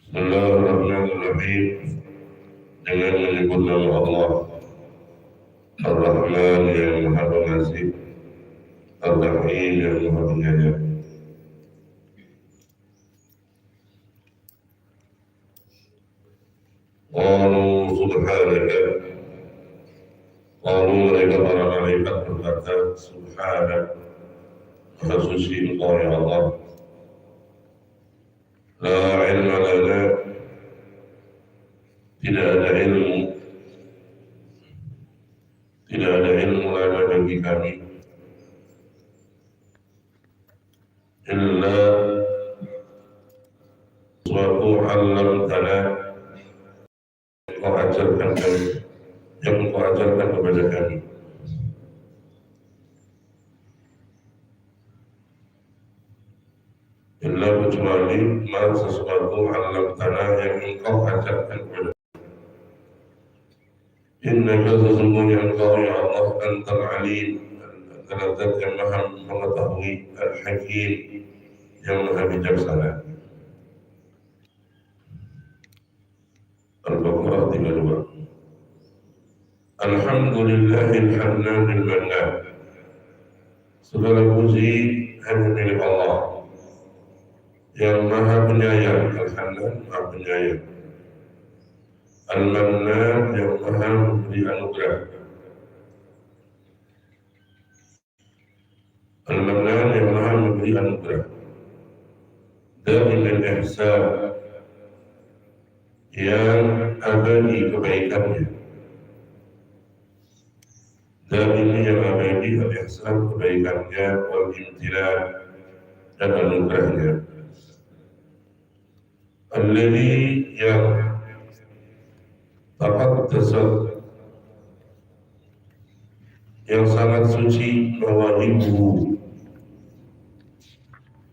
Bismillahirrahmanirrahim. Dengan menyebut nama Allah Ar-Rahman yang Maha Pengasih, Ar-Rahim yang Maha Penyayang. Qalu subhanaka. Qalu mereka para malaikat berkata, Subhanak, Maha Suci Engkau ya Allah. La ilma lana, tidak ada ilmu lana bagi kami, illa suatu alam tanah yang Engkau ajarkan kepada kami. Illa kecuali sesuatu alam tanah yang Engkau ajarkan kepada kami. Innaka sesungguhnya Engkau ya Allah Antal Alim, adalah zat yang maha mengetahui, Al-Hakim, yang maha bijaksana. Al-Baqarah 32. Alhamdulillahil Hannanil Mannan. Segala puji hanya milik Allah yang maha penyayang. Al-Hannan, maha penyayang. Al-Mannan, yang maha memberi anugerah. Al-Mannan, yang maha memberi anugerah. Daimul Ihsan, yang abadi kebaikannya. Daimul yang abadi al-ihsan, kebaikannya, wal-imtinan, dan anugerahnya. Alladhi, yang taqaddasat, yang sangat suci, mawahibuhu,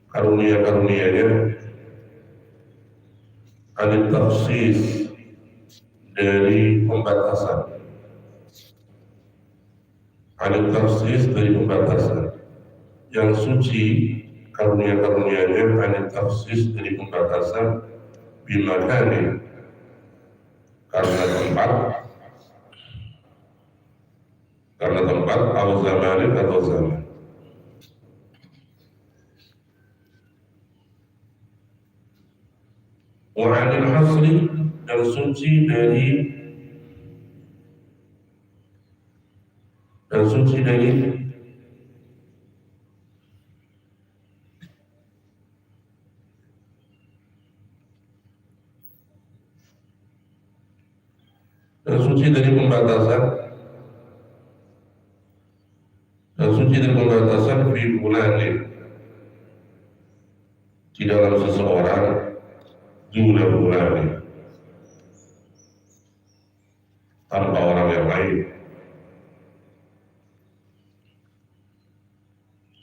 karunia-karunianya, anil takhsis, dari pembatasan, anil takhsis, dari pembatasan, yang suci karunia-karunianya, anil takhsis, dari pembatasan, bimakanin, karena tempat atau zamanin atau zaman. Wa'anil hasri, dan suci dari pembatasan fi bulanin, di dalam seseorang, duna bulanin, tanpa orang yang lain.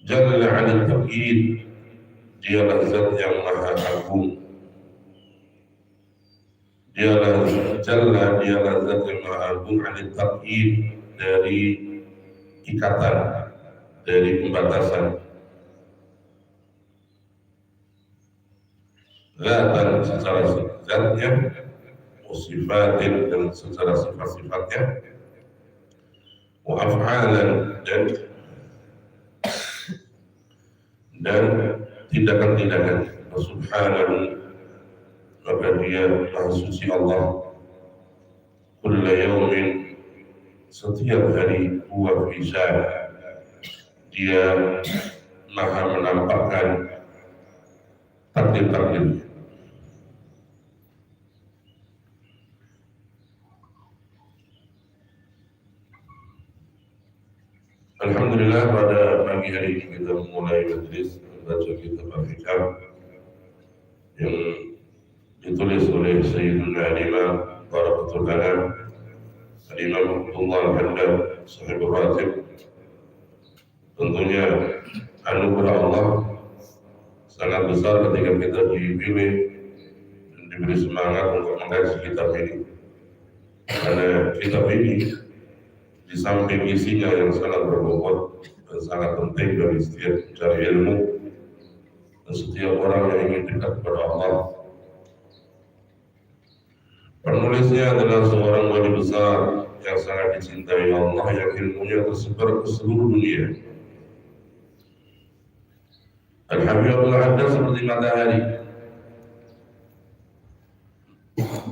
Jalla 'anil taqyid, dialah zat yang maha agung. Dialah zat yang maha agung, 'anil taqyid, dari ikatan, dari pembatasan. Zatan, secara zatnya, sifatin, dan secara sifat-sifatnya, wa af'alan, dan tindakan-tindakan. Subhanahu, maka dia maha suci Allah, kulla yaumin, setiap hari, huwa fi sya'an, dia maha menampakkan takdir-takdir. Alhamdulillah, pada pagi hari ini kita mulai majelis membaca kitab Al-Hikam yang ditulis oleh Sayyiduna Al-Imam Barakatul Anam Al-Imam Abdullah Al-Haddad Sahibul Ratib. Tentunya anugerah Allah sangat besar ketika kita dipilih dan diberi semangat untuk mengkaji kitab ini, karena kitab ini di samping isinya yang sangat berbobot dan sangat penting bagi setiap mencari ilmu dan setiap orang yang ingin dekat kepada Allah, Penulisnya adalah seorang wali besar yang sangat dicintai Allah, yang ilmunya tersebar ke seluruh dunia. Al-Habib Abdul Haddad seperti matahari.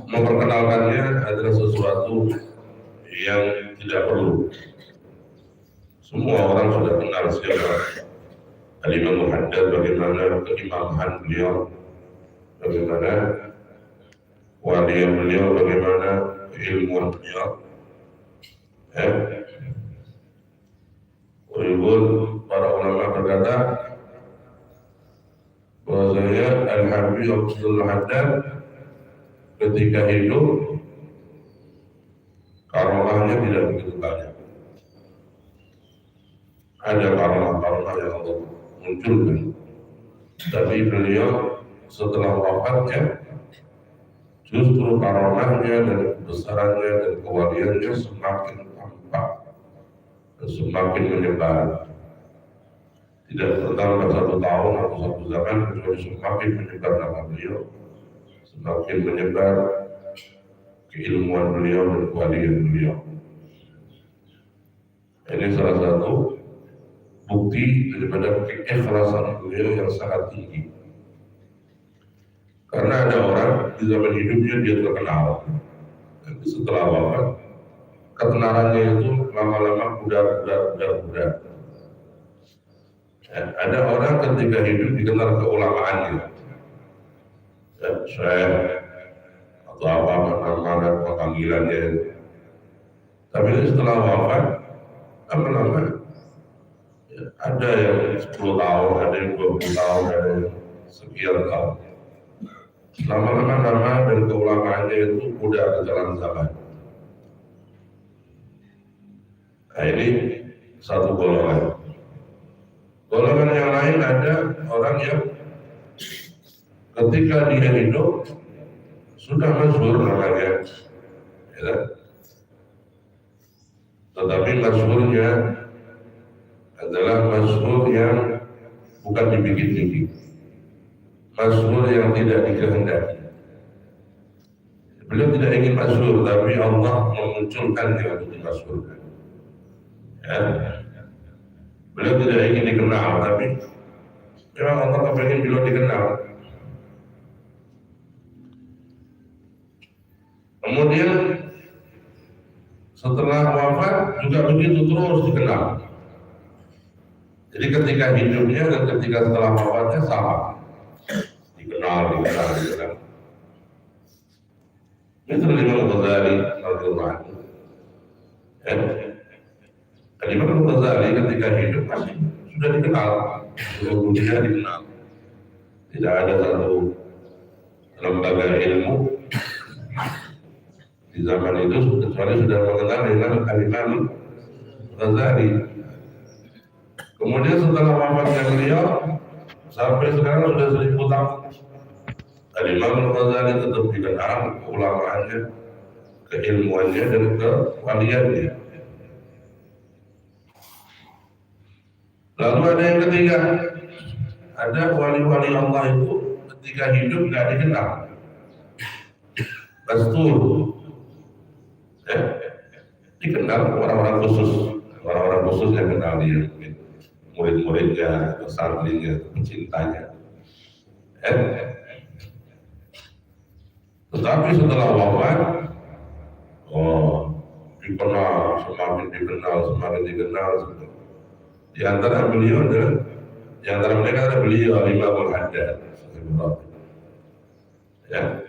Memperkenalkannya adalah sesuatu yang tidak perlu. Semua orang sudah kenal siapa Al-Imam Haddad, bagaimana keimaman beliau, bagaimana wali beliau, bagaimana keilmuan beliau. Walaupun para ulama berkata bahwasanya Al-Habib Abdul Haddad ketika hidup karomahnya tidak begitu banyak. Ada karomah-karomah yang Allah munculkan, tapi beliau setelah wafatnya justru karomahnya dan kebesarannya dan kewaliannya semakin tampak dan semakin menyebar. Tidak bertambah 1 tahun atau 1 zaman, kecuali semakin menyebar nama beliau, semakin menyebar keilmuan beliau dan kewalian beliau. Ini salah satu bukti daripada keikhlasan beliau yang sangat tinggi. Karena ada orang di zaman hidupnya dia terkenal, dan setelah wafat ketenarannya itu lama-lama pudar. Ada orang ketika hidup dikenal keulamaannya, Syekh atau apa mana panggilannya. Tapi setelah wafat lama-lama ada yang 10 tahun, ada yang 20 tahun, ada yang sekian tahun. Lama-lama nama dan keulamaannya itu udah ke jalan zaman. Nah ini satu golongan. Golongan yang lain ada orang yang ketika dia hidup sudah masyhur namanya, ya. Tetapi masyhurnya adalah masyhur yang bukan dibikin-bikin, masyhur yang tidak dikehendaki. Beliau tidak ingin masyhur, tapi Allah memunculkannya untuk dimasyhurkan. Ya. Beliau tidak ingin dikenal, tapi memang Allah kepengen beliau dikenal. Kemudian setelah wafat juga begitu terus dikenal. Jadi ketika hidupnya dan ketika setelah wafatnya sama, dikenal. Itu Imam Ghazali radhiyallahu anhu. Imam Ghazali ketika hidup masih sudah dikenal, seluruh dunia dikenal. Tidak ada satu lembaga ilmu di zaman itu kecuali sudah mengenal dengan Imam Ghazali. Kemudian setelah wafatnya beliau sampai sekarang sudah 1000 tahun, Imam Ghazali tetap dikenal keulamaannya, keilmuannya dan kewaliannya. Lalu ada yang ketiga, ada wali-wali Allah itu ketika hidup nggak dikenal, pastur, dikenal orang-orang khusus yang kenal dia, murid-muridnya, santrinya, pecintanya. Tetapi setelah wafat, semakin dikenal. Di antara beliau adalah, di antara mereka ada beliau Imam Haddad. Ya.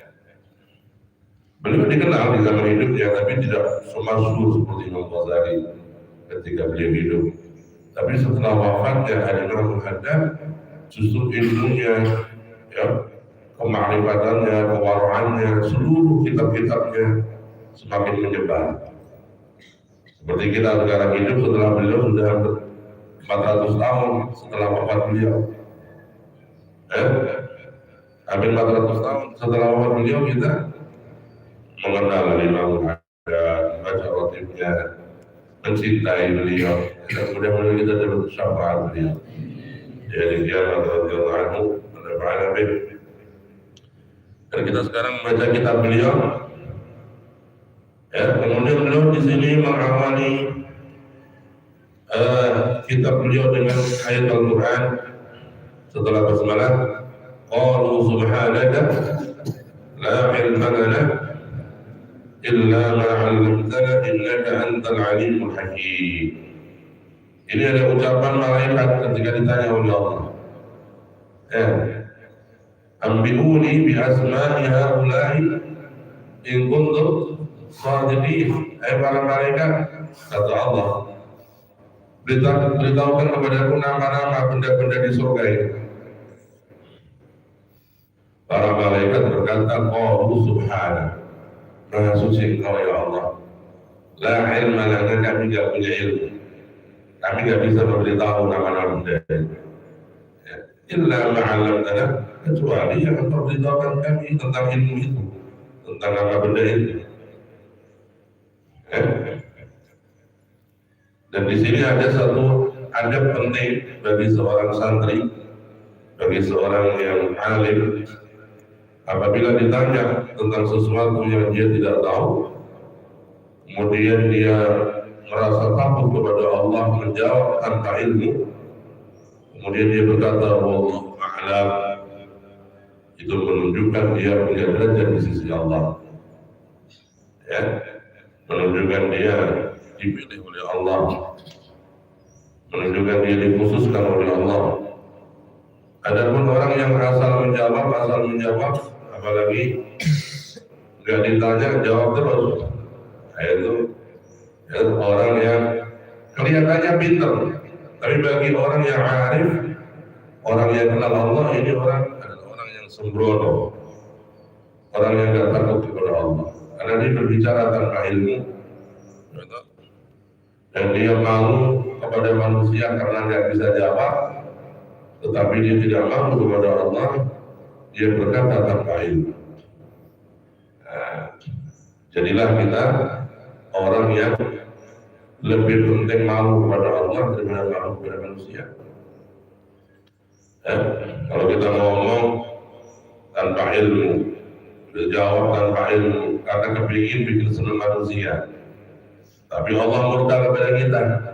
Beliau dikenal di zaman hidupnya, tapi tidak semasyhur seperti Imam Ghazali ketika beliau hidup. Tapi setelah wafatnya Imam Haddad, justru ilmunya, ya, kema'rifatannya, kewaraannya, seluruh kitab-kitabnya semakin menyebar. Seperti kita sekarang hidup setelah beliau sudah 400 tahun setelah wafat beliau. Hampir 400 tahun setelah wafat beliau kita mengenal Imam Haddad, membaca rotibnya, mencintai beliau, dan mudah-mudahan kita dapat syafaat beliau. Jadi kiamat radhiyallahu anhu dan kita sekarang membaca kitab beliau, Ya, kemudian beliau di sini mengawali kitab beliau dengan ayat Al-Quran setelah basmalah, qalu subhanaka la ilma lana illa ma 'allamtana innaka antal alimul hakim. Ini ada ucapan malaikat ketika ditanya oleh Allah. Ya. Ambiuni bi asma'i haula'i in kuntum shadiqin. Para malaikat, kata Allah, beritahukan kepadaku nama-nama benda-benda di surga ini. Para malaikat berkata, qalu subhana, maha suci Engkau ya Allah. La ilma lana, kami tidak punya ilmu. Kami tidak bisa memberitahu nama-nama benda ini. Illa ma'allamtana, kecuali yang Engkau beritahukan kami tentang ilmu itu, tentang nama benda itu. Dan di sini ada satu adab penting bagi seorang santri, bagi seorang yang alim. Apabila ditanya tentang sesuatu yang dia tidak tahu, kemudian dia merasa takut kepada Allah menjawab tanpa ilmu, kemudian dia berkata wallahu a'lam, itu menunjukkan dia punya derajat di sisi Allah, ya, menunjukkan dia dipilih oleh Allah, menunjukkan dia dikhususkan oleh Allah. Adapun orang yang asal menjawab, apalagi nggak ditanya jawab terus, itu orang yang kelihatannya pintar, tapi bagi orang yang arif, orang yang kenal Allah, ini orang adalah orang yang sembrono, orang yang nggak takut kepada Allah, karena dia berbicara tanpa ilmu, dan dia malu kepada manusia karena nggak bisa jawab. Tetapi dia tidak malu kepada Allah, dia berkata tanpa ilmu. Jadilah kita orang yang lebih penting malu kepada Allah daripada malu kepada manusia. Kalau kita ngomong tanpa ilmu, jawab tanpa ilmu, karena kepingin bikin senang manusia. Tapi Allah murka kepada kita.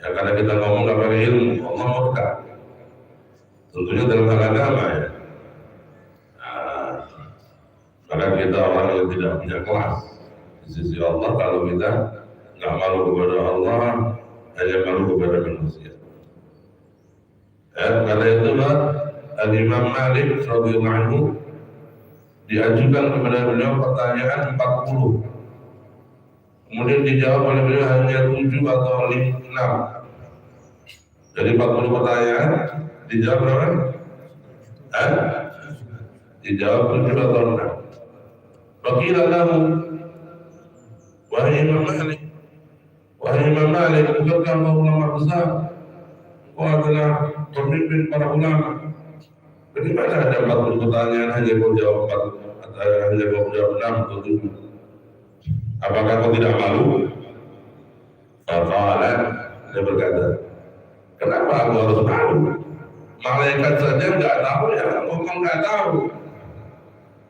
Ya, karena kita ngomong nggak pakai ilmu, Allah murka. Tentunya dalam hal agama ya. Karena kita orang yang tidak punya kelas di sisi Allah, kalau kita nggak malu kepada Allah, hanya malu kepada manusia. Karena itulah Imam Malik radhiyallahu anhu diajukan kepada beliau pertanyaan 40. Kemudian dijawab oleh beliau hanya 7 atau 6. Dari 40 pertanyaan dijawab berapa? Dijawab 7 atau 6. Faqila lahu, wahai Imam Malik, bukankah engkau ulama besar? Engkau adalah pemimpin para ulama. Bagaimana ada 40 pertanyaan hanya kau jawab 6 atau 7? Apakah kau tidak malu? Faqala, dia berkata, kenapa aku harus malu? Malaikat saja nggak tahu ya, ngomong nggak tahu.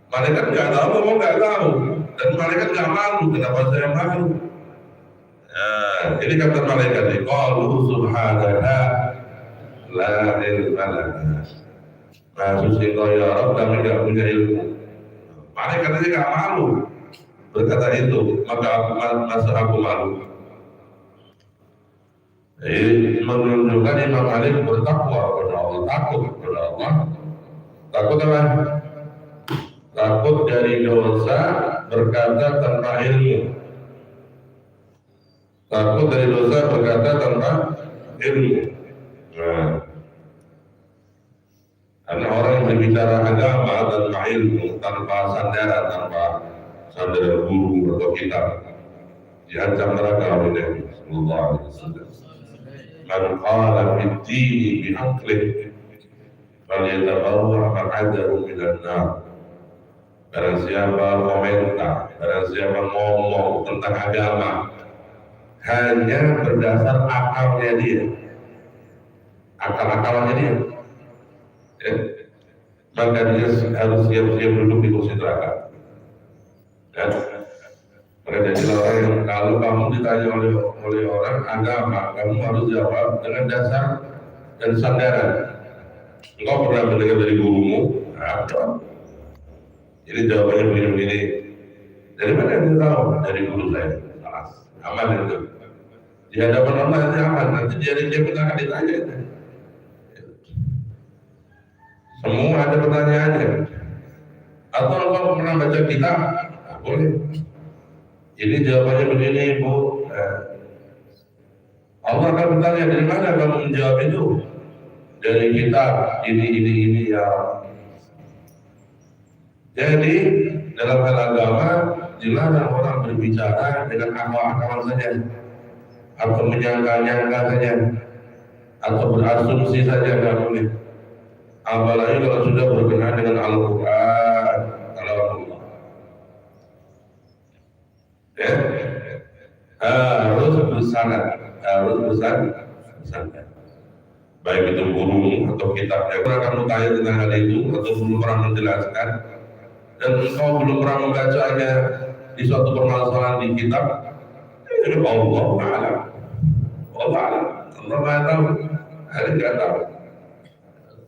Malaikat nggak tahu, ngomong nggak tahu. Dan malaikat nggak malu, kenapa saya malu? Ini kata malaikat ini, qalu subhanaka la ilma lana. Maha suci Engkau ya Rabb, kami nggak punya ilmu. Malaikat ini nggak malu berkata itu, maka aku malu. Menunjukkan Imam Malik bertakwa kepada Allah, takut kepada Allah. Takut apa? Takut dari dosa berkata tanpa ilmu. Takut dari dosa berkata tanpa ilmu. Karena orang yang berbicara agama tanpa ilmu, tanpa sandaran guru atau kitab, diancam neraka oleh Nabi Sallallahu Alaihi Wasallam. Man qala fid-dini bi'aqlihi falyatabawwa' maq'adahu minan nar. Barang siapa komentar, barang siapa ngomong tentang agama hanya berdasar akalnya dia, akal-akalannya dia, ya, maka dia harus siap-siap duduk di kursi neraka. Ya. Maka jadi orang yang kalau kamu ditanya oleh orang agama, kamu harus jawab dengan dasar dan sandaran. Engkau pernah mendengar dari gurumu? Apa? Jadi jawabannya begini-begini. Dari mana yang tahu? Dari guru saya. Alas, aman itu. Di hadapan Allah itu aman. Nanti dia akan ditanya itu. Semua ada pertanyaannya. Atau engkau pernah baca kitab? Nah, boleh. Ini jawabannya begini, Bu. Allah akan bertanya, dari mana kamu menjawab itu? Dari kitab ini ya. Jadi dalam hal agama dilarang orang berbicara dengan akal-akalan saja, atau menyangka-nyangka saja, atau berasumsi saja, nggak boleh. Apalagi kalau sudah berkenaan dengan Al-Quran, Allah. Ya, harus bersanad, baik itu guru atau kitabnya. Orang akan bertanya tentang hal itu atau belum pernah menjelaskan, dan engkau belum pernah membacanya di suatu permasalahan di kitab, Allah alam. Allah Maha tahu, ada nggak tahu.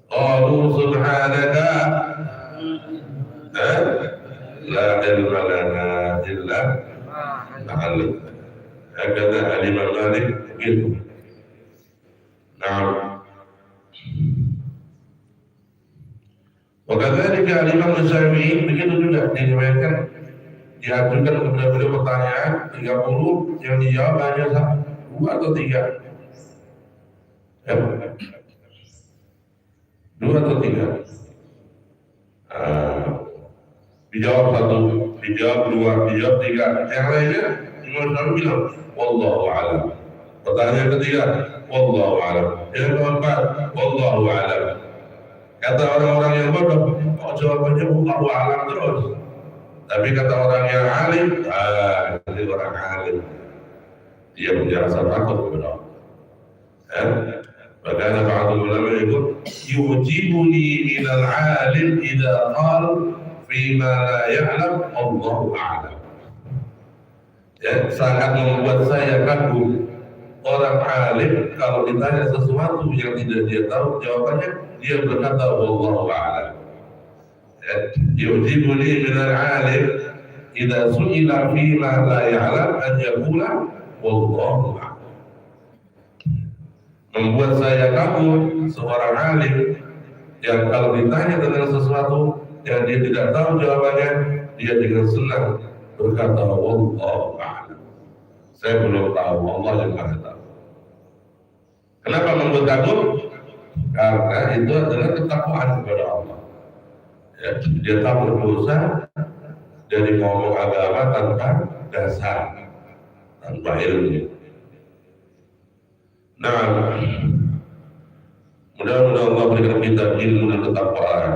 Qalu subhanaka la ilma lana illa ma 'allamtana. Hakadha al-Imam Malik begitu. Nah, wakadzalika al-Imam Syafi'i begitu juga diriwayatkan, diajukan kepada beliau pertanyaan 30 yang dijawab hanya 2 atau 3. Ya, 2 atau 3. Dijawab 1, dijawab 2, dijawab 3. Yang lainnya Imam Syafi'i bilang wallahu a'lam. Pertanyaan ketiga, wallahu a'lam. Yang keempat, wallahu a'lam. Kata orang-orang yang bodoh, jawabannya wallahu a'lam terus. Tapi kata orang yang alim, ini orang alim, dia punya rasa takut kepada Allah. Bagaimana ba'du ulama itu, yujibuni minal alim idza qala fima la ya'lam Allahu a'lam. Ya, sangat membuat saya kagum orang alim kalau ditanya sesuatu yang tidak dia tahu, jawabannya dia berkata wallahu a'lam. Yujibuni minal alim idza su'ila fima la ya'lam an yaqula wallahu a'lam. Membuat saya kagum seorang alim yang kalau ditanya tentang sesuatu yang dia tidak tahu jawabannya, dia dengan senang berkata wallahu a'lam. Saya belum tahu, Allah yang Maha tahu. Kenapa membuat kagum? Karena itu adalah ketakwaan kepada Allah. Ya, dia tak berdosa dari ngomong agama tanpa dasar, tanpa ilmu. Nah, mudah-mudahan Allah berikan kita ilmu dan ketakwaan.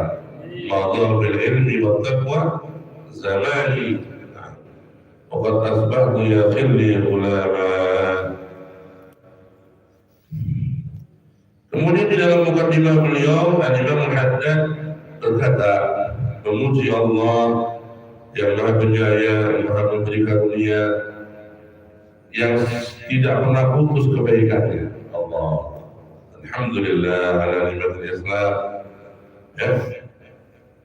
Allah bil ilmi wa taqwa zamani. Waqad asbahtu ya khilli ulama. Kemudian di dalam mukadimah beliau, Al-Imam Al-Haddad berkata, memuji Allah yang Maha Penyayang, yang Maha Memberi Karunia, yang tidak pernah putus kebaikannya. Allah, alhamdulillah ala nikmatil Islam. Ya,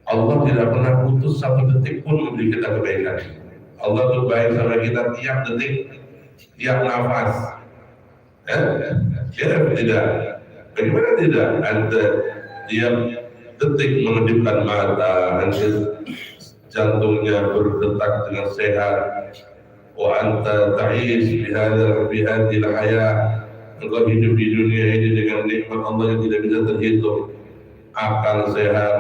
Allah tidak pernah putus satu detik pun memberi kita kebaikan. Allah itu baik sama kita tiap detik, tiap nafas. Ya, tidak. Bagaimana tidak? Anda tiap detik mengedipkan mata, Anda jantungnya berdetak dengan sehat. Wa anta ta'ish bihadhil hayah. Engkau hidup di dunia ini dengan nikmat Allah yang tidak bisa terhitung. Akal sehat,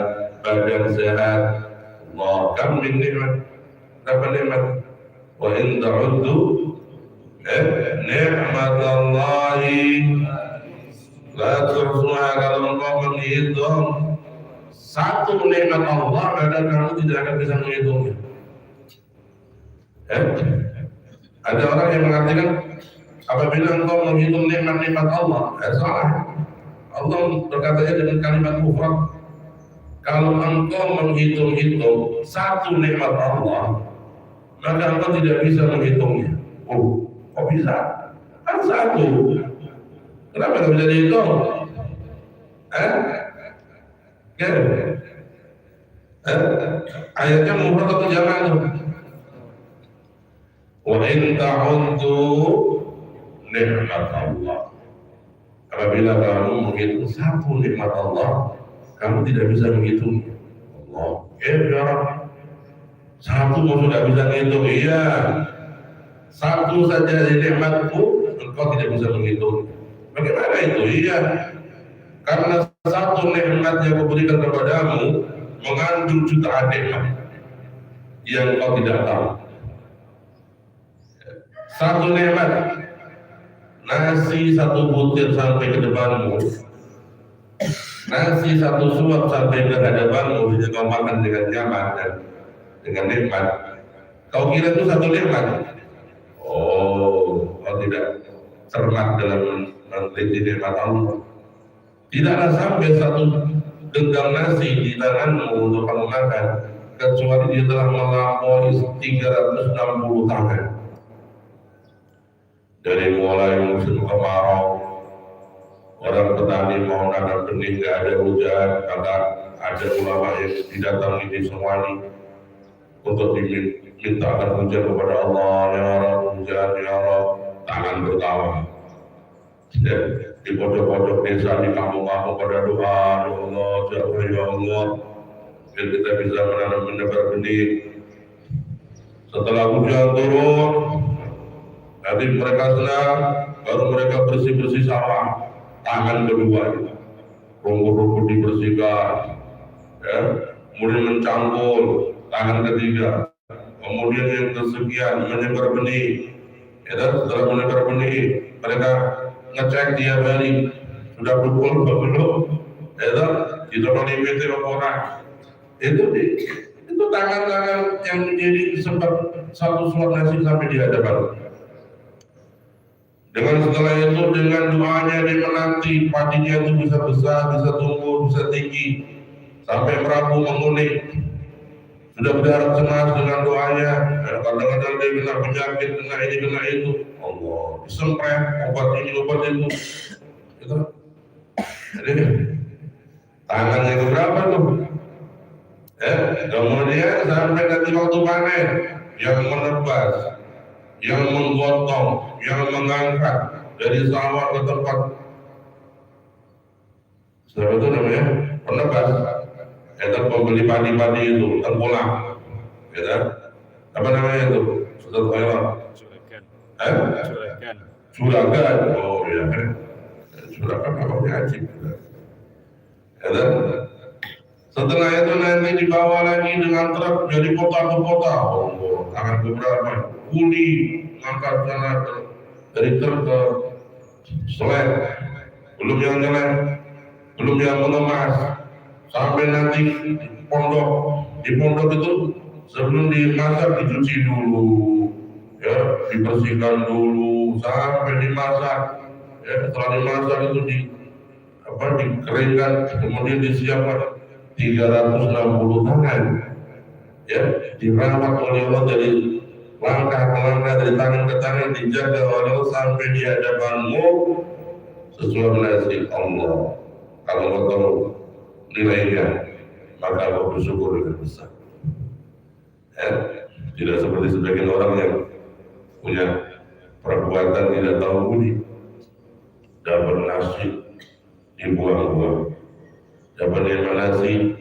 badan sehat. Allah, kam min nikmat. Berapa nikmat? Wa in ta'uddu ni'matallahi la tuhsuha. Kalau engkau menghitung satu nikmat Allah, maka kamu tidak akan bisa menghitungnya. Ada orang yang mengatakan apabila engkau menghitung nikmat-nikmat Allah, salah. Allah berkatanya dengan kalimat mufrad. Kalau engkau menghitung-hitung satu nikmat Allah, maka engkau tidak bisa menghitungnya. Oh, kok bisa? Kan satu. Kenapa nggak bisa dihitung? Eh? Kan? Ayatnya mufrad atau jamak tuh? Wa in ta'uddu nikmat Allah. Apabila kamu menghitung satu nikmat Allah, kamu tidak bisa menghitungnya. Allah, ya Rabb. Satu mau sudah bisa menghitung, iya. Satu saja nikmatku, engkau tidak bisa menghitung. Bagaimana itu? Iya. Karena satu nikmat yang kuberikan kepadamu mengandung jutaan nikmat yang kau tidak tahu. Satu nikmat, nasi satu butir sampai ke depanmu, nasi satu suap sampai ke hadapanmu, bisa kau makan dengan nyaman dan dengan nikmat. Kau kira itu satu nikmat? Oh, kau tidak cermat dalam meneliti nikmat Allah. Tidaklah sampai satu genggam nasi di tanganmu untuk kamu makan, kecuali dia telah melampaui 360 tangan. Dari mulai musim kemarau, orang petani mau nanam benih nggak ada hujan, maka ada ulama yang didatangi di Somali untuk dimintakan hujan kepada Allah. Ya Rabb, hujan, ya Rabb, tangan bertawa. Di pojok-pojok desa, di kampung-kampung pada doa, ya Allah, ya Allah, biar kita bisa menanam benih. Setelah hujan turun, nanti mereka senang, baru mereka bersih-bersih sawah, tangan kedua, rumput-rumput dibersihkan, ya, kemudian mencampur, tangan ketiga, kemudian yang kesekian menyebar benih, ya, setelah menyebar benih, mereka ngecek tiap hari sudah pukul belum, ya, ditolong PT orang, itu tangan-tangan yang menjadi sebab satu suap nasi sampai di hadapan. Dengan setelah itu, dengan doanya dia menanti padinya itu bisa besar, bisa tumbuh, bisa tinggi, sampai merapu menguning. Sudah berharap cemas dengan doanya. Kadang-kadang dia kena penyakit, kena ini, kena itu. Allah, disemprot obat ini, obat itu. Gitu. Jadi tangannya keberapa tuh? Kemudian sampai nanti waktu panen, yang menebas, yang menggotong, yang mengangkat dari sawah ke tempat siapa itu namanya penebas, itu pembeli padi-padi itu tengkulak, gitu. Apa namanya itu? Juragan. Oh iya, juragan apa ngaji? Gitu. Setelah itu nanti dibawa lagi dengan truk dari kota ke kota. Oh, tangan beberapa kuli ngangkat sana dari truk ke selek, belum yang nyelek, belum yang mengemas, sampai nanti di pondok itu sebelum dimasak dicuci dulu, ya, dibersihkan dulu sampai dimasak, ya, setelah dimasak itu dikeringkan, kemudian disiapkan 360 tangan, ya, dirawat oleh Allah dari langkah ke langkah, dari tangan ke tangan, dijaga oleh Allah sampai di hadapanmu sesuai nasi Allah. Kalau kau tahu nilainya, maka kau bersyukur dengan besar. Ya, tidak seperti sebagian orang yang punya perbuatan tidak tahu budi, dapat nasi dibuang-buang, dapat nikmat nasi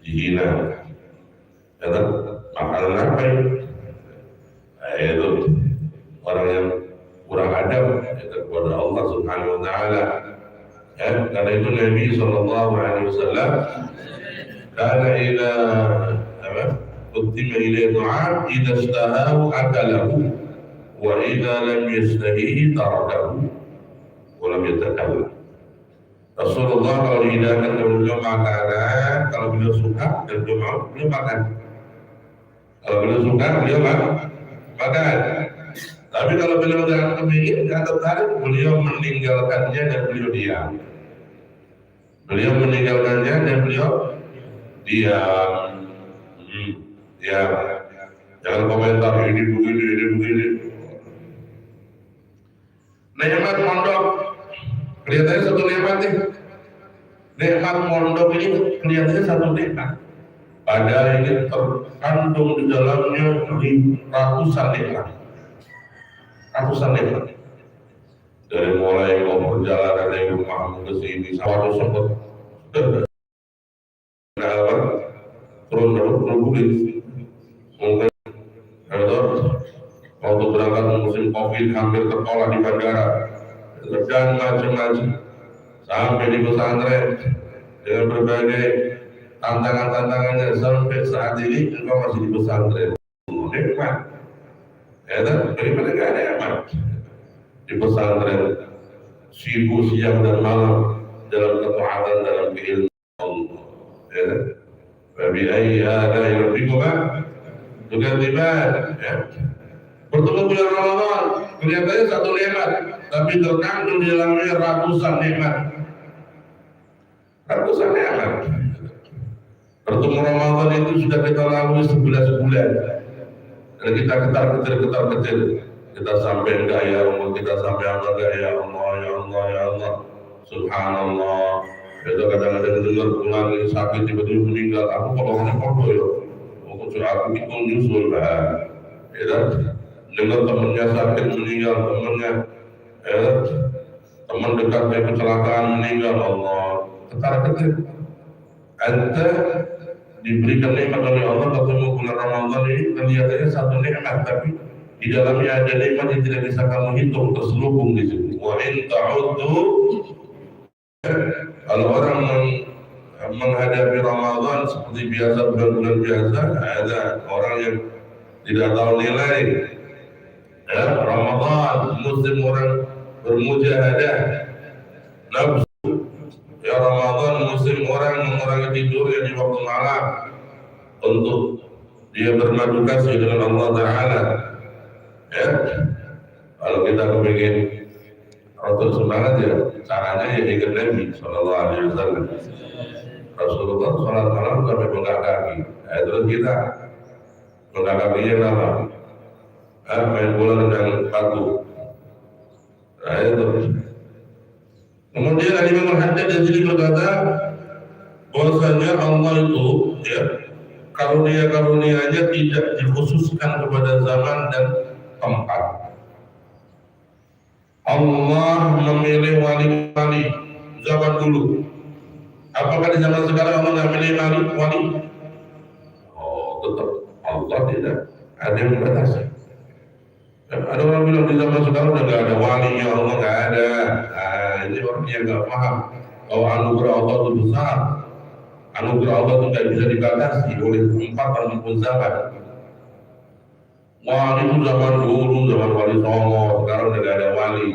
dihina, kata makanan apa ini? Itu orang yang kurang adab kepada Allah Subhanahu Wa Taala. Ya, karena itu Nabi Sallallahu Alaihi Wasallam karena ila Utima ilaihi ta'am idza istahahu akalahu wa idza lam yastahihi tarakahu wa lam yatakallam. Rasulullah kalau dihidangkan ke beliau makanan, kalau beliau suka dan beliau mau, beliau makan. Kalau beliau suka, beliau makan. Tapi kalau beliau tidak kepingin, tidak tertarik, beliau meninggalkannya dan beliau diam. Beliau meninggalkannya dan beliau diam. Ya. Jangan komentar ini begini, ini begini. Nikmat pondok, kelihatannya satu nikmat nih. Nikmat pondok ini kelihatannya satu nikmat. Padahal ini terkandung di dalamnya ratusan nikmat. Ratusan nikmat. Dari mulai mau perjalanan dari rumahmu ke sini, sawah sempat turun berbulit. Mungkin waktu berangkat musim COVID hampir tertolak di bandara dan macam-macam sampai di pesantren dengan berbagai tantangan-tantangannya sampai saat ini engkau masih di pesantren. Nikmat, ya kan? Bagaimana gak ada nikmat di pesantren, sibuk siang dan malam dalam ketaatan dalam keilmuan Allah, ya kan? Babi ayyi ala'i rabbikuma tukadziban, ya. Bertemu bulan Ramadan kelihatannya satu nikmat, tapi terkandung di dalamnya ratusan nikmat. Ratusan nikmat. Bertemu Ramadan itu sudah kita lalui 11 bulan. Dan kita ketar-ketir. Kita sampai enggak ya Allah, kita sampai enggak ya Allah, ya Allah, ya Allah. Subhanallah. Itu kadang-kadang dengar pulang sakit tiba-tiba meninggal. Aku kalau orang kodoh ya, aku itu nyusul lah. Ya kan? Dengar temannya sakit meninggal, temannya, ya, teman dekatnya kecelakaan meninggal, Allah. Ketar-ketir. Anda diberikan nikmat oleh Allah ketemu bulan Ramadan ini kelihatannya satu nikmat, tapi di dalamnya ada nikmat yang tidak bisa kamu hitung, terselubung di situ. Wa in ta'uddu, kalau orang menghadapi Ramadan seperti biasa bulan-bulan biasa, ada orang yang tidak tahu nilai. Ya, Ramadan musim orang bermujahadah nafsu. Ya, Ramadan musim orang mengurangi tidurnya di waktu malam untuk dia bermadu kasih dengan Allah Ta'ala. Ya, kalau kita kepingin untuk semangat ya caranya ya ikut Nabi Sallallahu Alaihi Wasallam. Rasulullah sholat malam sampai bengkak kaki. Terus kita bengkak kakinya lama. Main bola dengan batu. Nah itu. Kemudian Imam Al-Haddad di sini berkata bahwasanya Allah itu ya karunia-karunianya tidak dikhususkan kepada zaman dan tempat. Allah memilih wali-wali zaman dulu. Apakah di zaman sekarang Allah nggak milih wali? Oh, tetap Allah tidak ada yang membatasi. Ada orang bilang di zaman sekarang udah nggak ada walinya, Allah nggak ada. Nah, ini orang yang nggak paham bahwa anugerah Allah itu besar. Anugerah Allah itu nggak bisa dibatasi oleh tempat ataupun zaman. Wali itu zaman dulu, zaman Wali Songo, sekarang udah nggak ada wali.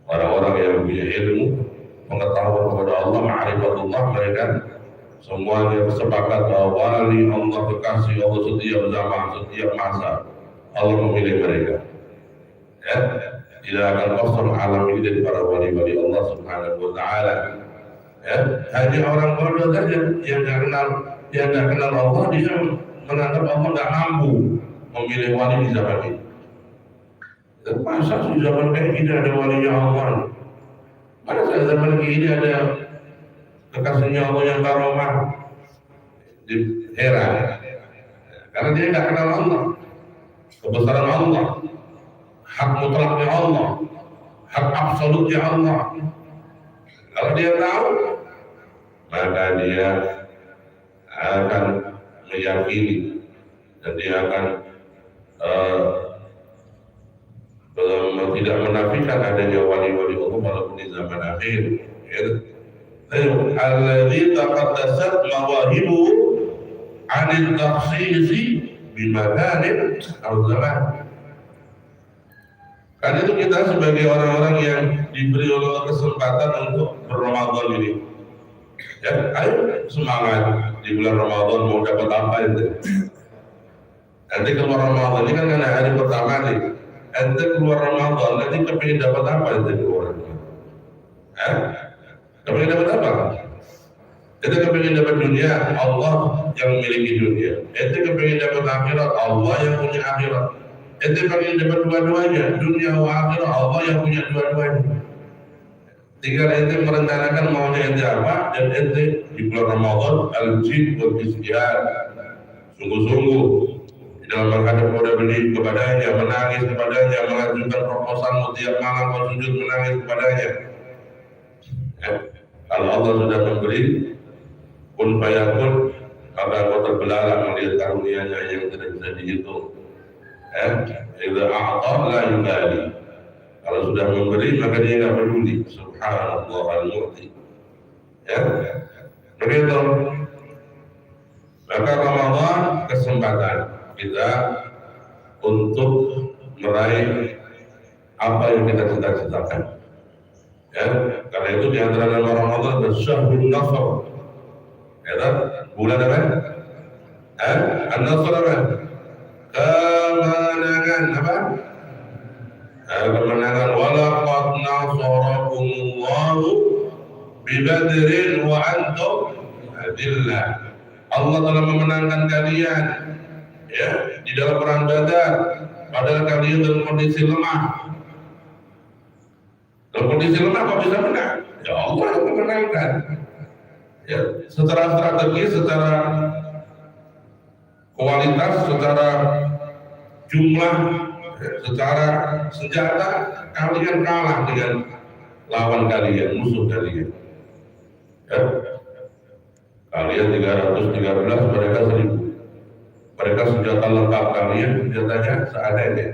Orang-orang yang punya ilmu, pengetahuan kepada Allah, ma'rifatullah, mereka semuanya sepakat bahwa wali Allah, kekasih Allah setiap zaman, setiap masa Allah memilih mereka. Ya, tidak akan kosong alam ini dari para wali-wali Allah Subhanahu Wa Taala. Ya, hanya orang bodoh saja yang nggak kenal Allah, dia menganggap Allah nggak mampu memilih wali di zaman ini. Dan masa di zaman kayak gini ada walinya Allah? Pada saat zaman kayak gini ada kekasihnya Allah yang karomah, heran karena dia nggak kenal Allah, kebesaran Allah, hak mutlaknya Allah, hak absolutnya Allah. Kalau dia tahu, maka dia akan meyakini dan dia akan tidak menafikan adanya wali-wali Allah walaupun di zaman akhir. Alladzi taqaddasat mawahibu 'anil takhsisi bimakanin aw zaman. Karena itu kita sebagai orang-orang yang diberi Allah kesempatan untuk berRamadan ini, ya, ayo semangat di bulan Ramadan mau dapat apa itu? Nanti keluar Ramadan ini kan karena hari pertama nih. Nanti keluar Ramadan nanti kepingin dapat apa itu keluar? Kepingin dapat apa? Ente kepingin dapat dunia, Allah yang memiliki dunia. Ente kepingin dapat akhirat, Allah yang punya akhirat. Ente pengen dapat dua-duanya, dunia wa akhirat, Allah yang punya dua-duanya. Tinggal ente merencanakan maunya ente apa, dan ente di bulan Ramadan al-jid wal istihad, sungguh-sungguh di dalam menghadap kepada beli kepadanya, menangis kepadanya, mengajukan proposalmu tiap malam kau sujud menangis kepadanya. Kalau Allah sudah memberi kun fayakun, maka kau terbelalak melihat karunia-Nya yang tidak bisa dihitung. Idza a'ta la yubali. Kalau sudah memberi maka dia tidak peduli. Subhanallah al-mu'ti. Ya, begitu. Maka Ramadan kesempatan kita untuk meraih apa yang kita cita-citakan. Ya, karena itu di antara nama Ramadan ada Syahrul Nasr. Ya, bulan apa? An-Nasr apa? Kemenangan apa? Kemenangan. Walaqad nasarakumullahu bibadrin wa antum adillah. Allah telah memenangkan kalian ya di dalam perang Badar padahal kalian dalam kondisi lemah. Dalam kondisi lemah kok bisa menang? Ya Allah yang memenangkan. Ya, secara strategi, secara kualitas, secara jumlah, secara senjata kalian kalah dengan lawan kalian, musuh kalian. Ya. Kalian 313, mereka 1000. Mereka senjata lengkap, kalian senjatanya seadanya.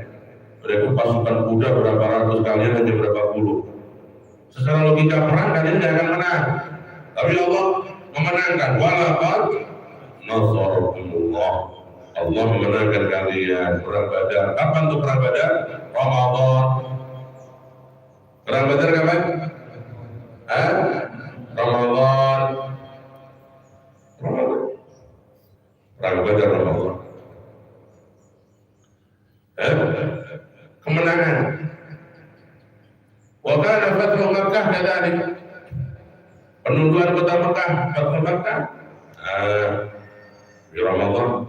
Mereka pasukan kuda berapa ratus, kalian hanya berapa puluh. Secara logika perang kalian tidak akan menang. Tapi Allah memenangkan. Walaqad nasarakumullah. Allah memenangkan kalian. Perang Badar. Kapan tuh perang Badar? Ramadan. Perang Badar kapan? Ramadan. Perang Badar Ramadan. Kemenangan. Wa kana fathu Makkah kadzalik. Penunduan kota Makkah, fathu Makkah. Di Ramadan.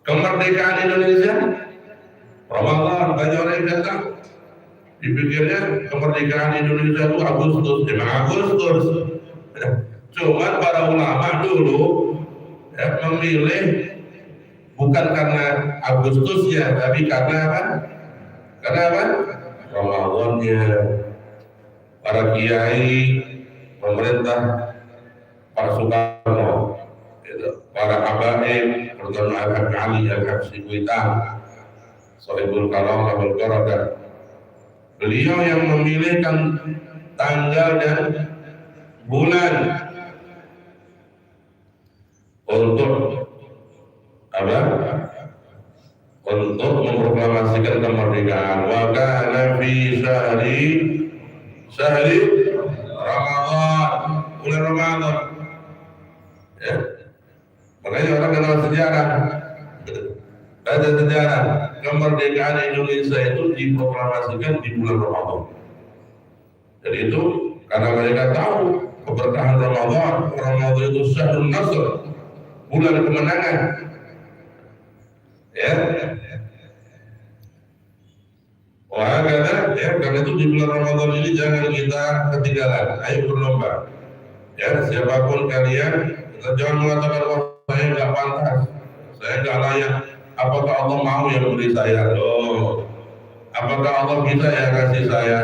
Kemerdekaan Indonesia Ramadan, banyak orang yang datang. Dipikirnya kemerdekaan Indonesia itu Agustus, memang Agustus. Cuman para ulama dulu ya, memilih bukan karena Agustusnya, tapi karena apa? Karena apa? Ramadannya. Para kiai, pemerintah, Pak Soekarno, para habaib, terutama Al-Habib Ali Al-Habsyi Kuitang, Sohibul Karam Abul Qarada. Beliau yang memilihkan tanggal dan bulan untuk apa? Untuk memproklamasikan kemerdekaan. Wa kana fi syahri Ramadan, bulan Ramadan. Ya. Makanya orang kenal sejarah. Ada sejarah kemerdekaan Indonesia itu diproklamasikan di bulan Ramadan. Jadi itu karena mereka tahu keberkahan Ramadan. Ramadan itu Syahrul Nasr, bulan kemenangan. Ya. Wah, ya, karena itu di bulan Ramadan ini jangan kita ketinggalan. Ayo berlomba. Ya, siapapun kalian, jangan mengatakan wah saya nggak pantas, saya nggak layak. Apakah Allah mau yang beri saya? Oh, apakah Allah bisa yang kasih saya?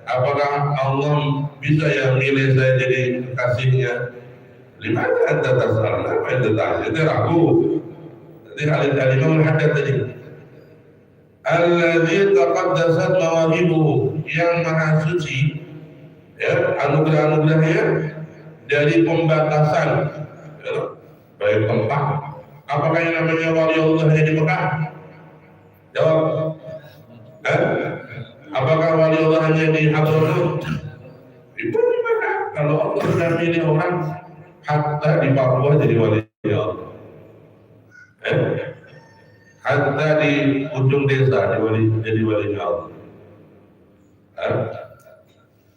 Apakah Allah bisa yang milih saya jadi kekasihnya? Limana anda tasal? Apa yang datang? Itu ragu. Jadi al-kalimah al-hadat tadi. Alladzi taqaddasat mawahibuhu, yang maha suci ya anugerah-anugerahnya dari pembatasan ya, baik tempat. Apakah yang namanya wali Allah hanya di Mekah? Jawab. Apakah wali Allah hanya di Hadramaut? Itu di Mekah. Kalau Allah sudah milih orang hatta di Papua jadi wali Allah. Hatta di ujung desa jadi wali Allah.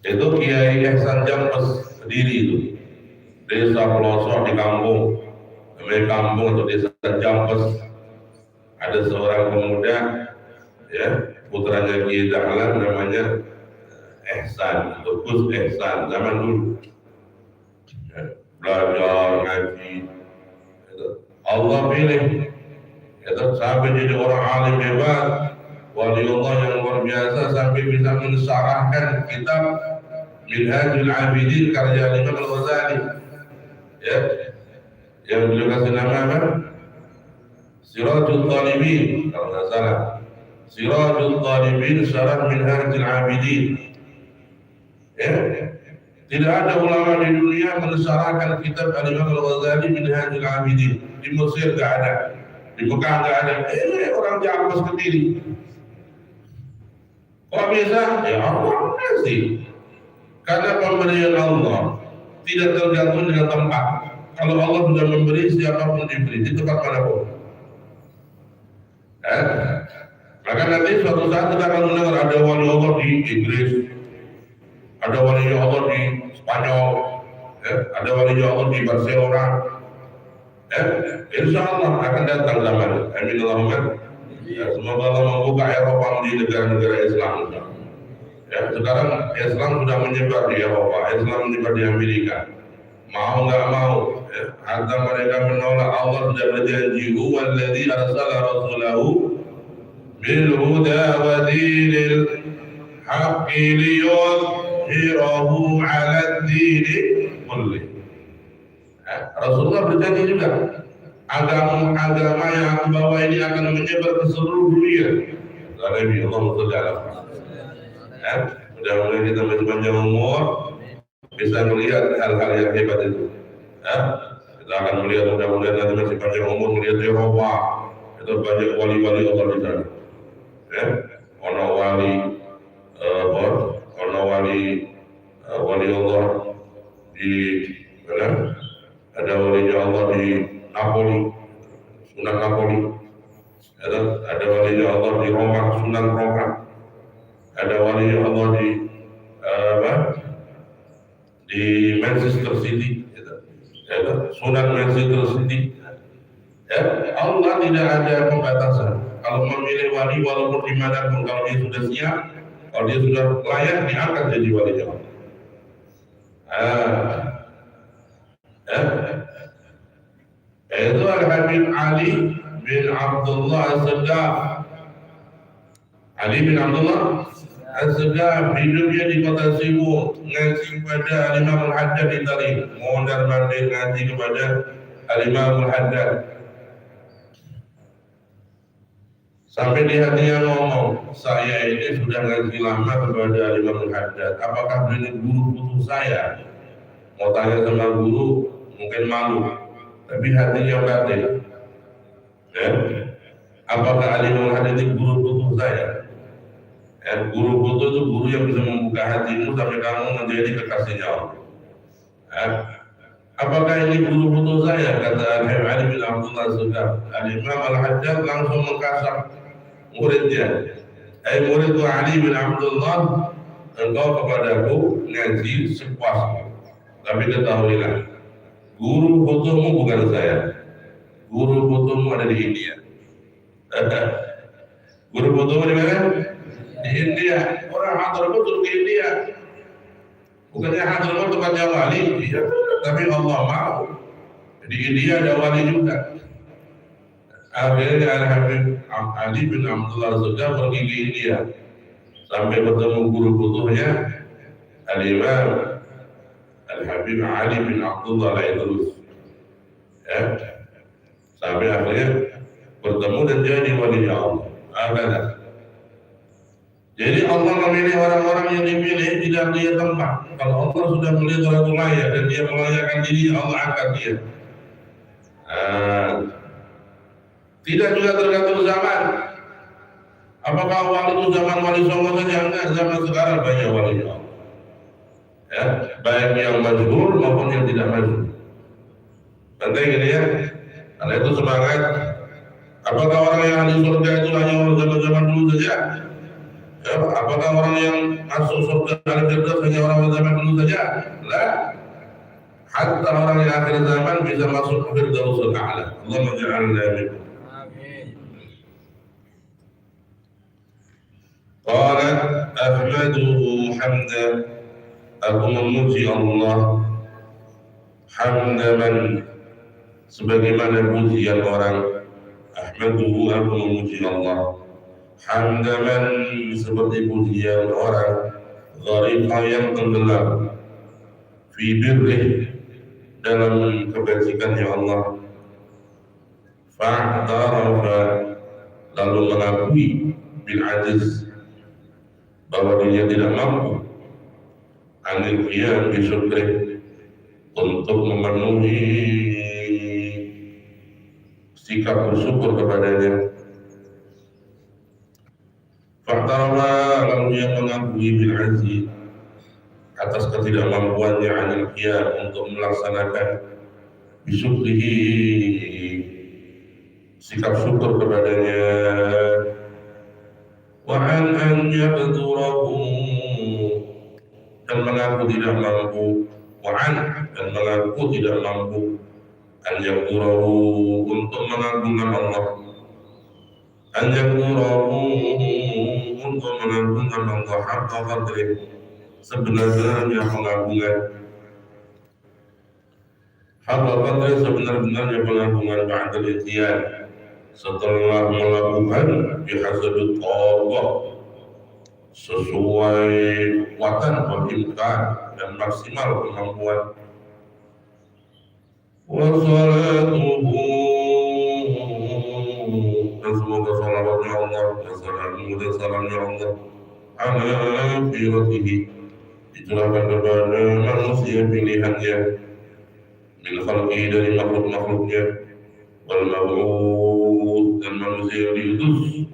Itu Kiai Ihsan Jambes sendiri itu. desa pelosok di kampung, namanya kampung atau desa Jampes, ada seorang pemuda, ya, putranya Ki Dahlan, namanya Ihsan atau Gus Ihsan zaman dulu, ya, belajar ngaji, ya, Allah pilih, ya, sampai jadi orang alim hebat, waliullah yang luar biasa, sampai bisa mensyarahkan kitab Minhajul Abidin karya Imam Al-Ghazali, ya, yang beliau kasih nama apa? Sirajul Talibin, kalau nggak salah, Sirajul Talibin Syarah Minhajul Abidin. Ya, tidak ada ulama di dunia mensyarahkan kitab Imam Al-Ghazali Minhajul Abidin. Di Mesir nggak ada, di Mekah nggak ada. Orang Jampes sendiri. Kok bisa? Ya Allah kasih. Karena pemberian Allah tidak tergantung dengan tempat. Kalau Allah sudah memberi, siapapun diberi di tempat manapun. Maka nanti suatu saat kita akan mendengar ada wali Allah di Inggris, ada wali Allah di Spanyol, ada wali Allah di Barcelona. Insya Allah akan datang zaman. Amin Allahumma. Semoga Allah membuka Eropa di negara-negara Islam. Ya, sekarang Islam sudah menyebar di Eropa, Islam menyebar di Amerika. Mau nggak mau, harta mereka menolak, Allah sudah berjanji, huwallazi arsala rasulahu bil huda wa dinil haqqi liyudhhirahu 'ala ad-dini kulli. Rasulullah berjanji juga, agama yang aku bawa ini akan menyebar ke seluruh dunia. Nabi Allahumma shalli ala Muhammad. Mudah-mudahan kita masih panjang umur, bisa melihat hal-hal yang hebat itu. Kita akan melihat, mudah-mudahan nanti masih panjang umur, melihat Eropa itu banyak wali-wali Allah di sana. Ono wali wali Allah di mana? Ada walinya Allah di Napoli, Sunan Napoli. Ada walinya Allah di Roma, Sunan Roma. Ada walinya Allah di Manchester City, Sunan Manchester City. Allah tidak ada pembatasan. Kalau memilih wali, walaupun dimanapun, kalau dia sudah siap, kalau dia sudah layak, diangkat jadi walinya Allah. Itu Al-Habib Ali bin Abdullah As-Saddaf. Ali bin Abdullah As-Saddaf hidupnya di kota Sibuk, ngaji kepada Imam Al-Haddad di Tari, mondar-mandir ngaji kepada Imam Al-Haddad. Sampai di hatinya ngomong, saya ini sudah ngaji lama kepada Imam Al-Haddad, apakah beliau guru putu saya? Mau tanya sama guru, mungkin malu, tapi hatinya batin. Apakah Imam Al-Haddad ini guru putu saya? Guru putu itu guru yang bisa membuka hatimu sampai kamu menjadi kekasihnya Allah. Apakah ini guru putu saya? Kata Al-Habib Ali bin Abdullah As-Saddaf. Al-Imam Al-Haddad langsung mengkasar muridnya. Muridku Ali bin Abdullah, engkau kepadaku ngaji sepuasmu. Tapi ketahuilah, guru putumu bukan saya. Guru putumu ada di India. Guru putumu di mana? Di India. Orang Hadramaut dulu ke India. Bukannya Hadramaut tempatnya wali, iya, tapi Allah mau. Di India ada wali juga. Akhirnya Al-Habib Ali bin Abdullah As-Saddaf pergi ke India, sampai bertemu guru putuhnya Al-Imam Al-Habib Ali bin Abdullah Al-Idrus. Sampai akhirnya bertemu dan jadi wali Allah. Jadi Allah memilih orang-orang yang dipilih tidak dia tempat. Kalau Allah sudah melihat orang itu layak dan dia melayakkan diri, Allah angkat dia. Tidak juga tergantung zaman. Apakah wali itu zaman wali songo saja? Enggak, zaman sekarang banyak wali Allah. Baik yang masyhur maupun yang tidak masyhur. Penting ini ya. Karena itu semangat. Apakah orang yang ahli surga itu hanya orang zaman-zaman dulu saja? Apakah orang yang masuk surga al-Firdaus hanya orang zaman dulu saja? Lah. hatta orang yang akhir zaman bisa masuk ke Firdausul A'la. Allahumma ja'alna minhum. Amin. Qala ahmaduhu hamda, aku memuji Allah hamda man, sebagaimana pujian orang. Ahmaduhu, aku memuji Allah hamda man, seperti pujian orang ghariqa, yang tenggelam fi birrih, dalam kebajikannya Allah. Fa'tarafa, lalu mengakui bil ajiz, bahwa dia tidak mampu anil qiyam bi syukrih, untuk memenuhi sikap bersyukur kepadanya. Fa'tarafa, lalu dia mengakui bil ajiz, atas ketidakmampuannya anil qiyam, untuk melaksanakan bisyukrihi, sikap syukur kepadanya. Wa an yaqdurahu, dan mengaku tidak mampu. Dan mengaku tidak mampu an yaqdurahu, untuk mengagungkan Allah. An yaqdurahu, untuk mengagungkan Allah haqqa qadrih, sebenarnya pengagungan. Haqqa qadrih, sebenar-benarnya pengagungan. Ba'dal ikhtiar, setelah melakukan bihasabut Allah, sesuai kekuatan, imkan, dan maksimal kemampuan. Wa salatuhu, dan semoga salawatnya Allah dan salamnya Allah ala firatihi, dicurahkan kepada manusia pilihannya, min khalqi, dari makhluk-makhluknya, wal mab'ud, dan manusia yang diutus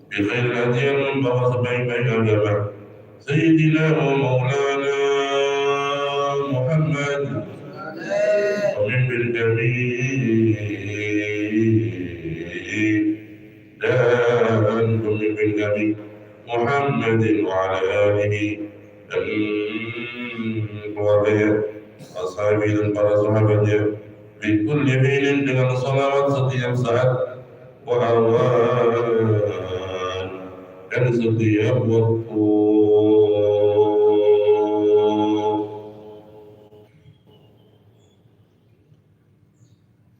bi khairil hadiyan, membawa sebaik-baik agama, sayyidina wa maulana Muhammad, pemimpin kami dan pemimpin kami Muhammadin wa ala alihi, dan keluarganya, ashabi, dan para sahabatnya, bi kulli hinin, dengan salawat setiap saat, wa awan, dan setiap waktu.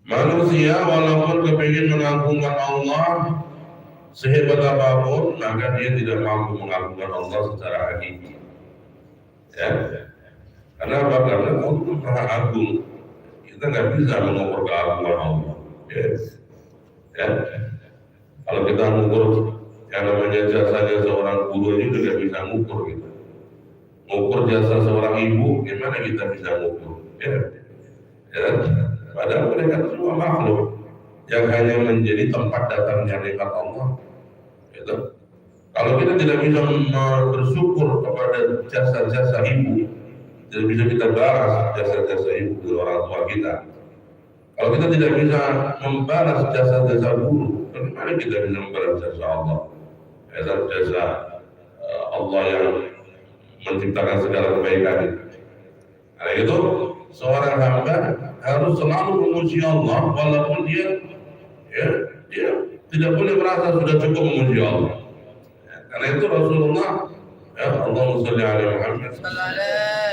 Manusia walaupun kepingin mengagungkan Allah sehebat apapun, maka dia tidak mampu mengagungkan Allah secara hakiki. Ya, karena apa? Karena Allah Maha Agung. Kita nggak bisa mengukur keagungan Allah. Ya. Kalau kita mengukur yang namanya jasanya seorang guru ini juga bisa mengukur gitu. Mengukur jasa seorang ibu, gimana kita bisa mengukur? Ya. Padahal mereka semua makhluk yang hanya menjadi tempat datangnya nikmat Allah. Gitu. Kalau kita tidak bisa bersyukur kepada jasa-jasa ibu, tidak bisa kita balas jasa-jasa ibu dari orang tua kita. Kalau kita tidak bisa membalas jasa-jasa guru, bagaimana kita bisa membalas jasa Allah? Jasa Allah yang menciptakan segala kebaikan. Karena itu seorang hamba harus selalu memuji Allah, walaupun dia tidak boleh merasa sudah cukup memuji Allah. Karena itu Rasulullah, Allahumma sholli ala Muhammad,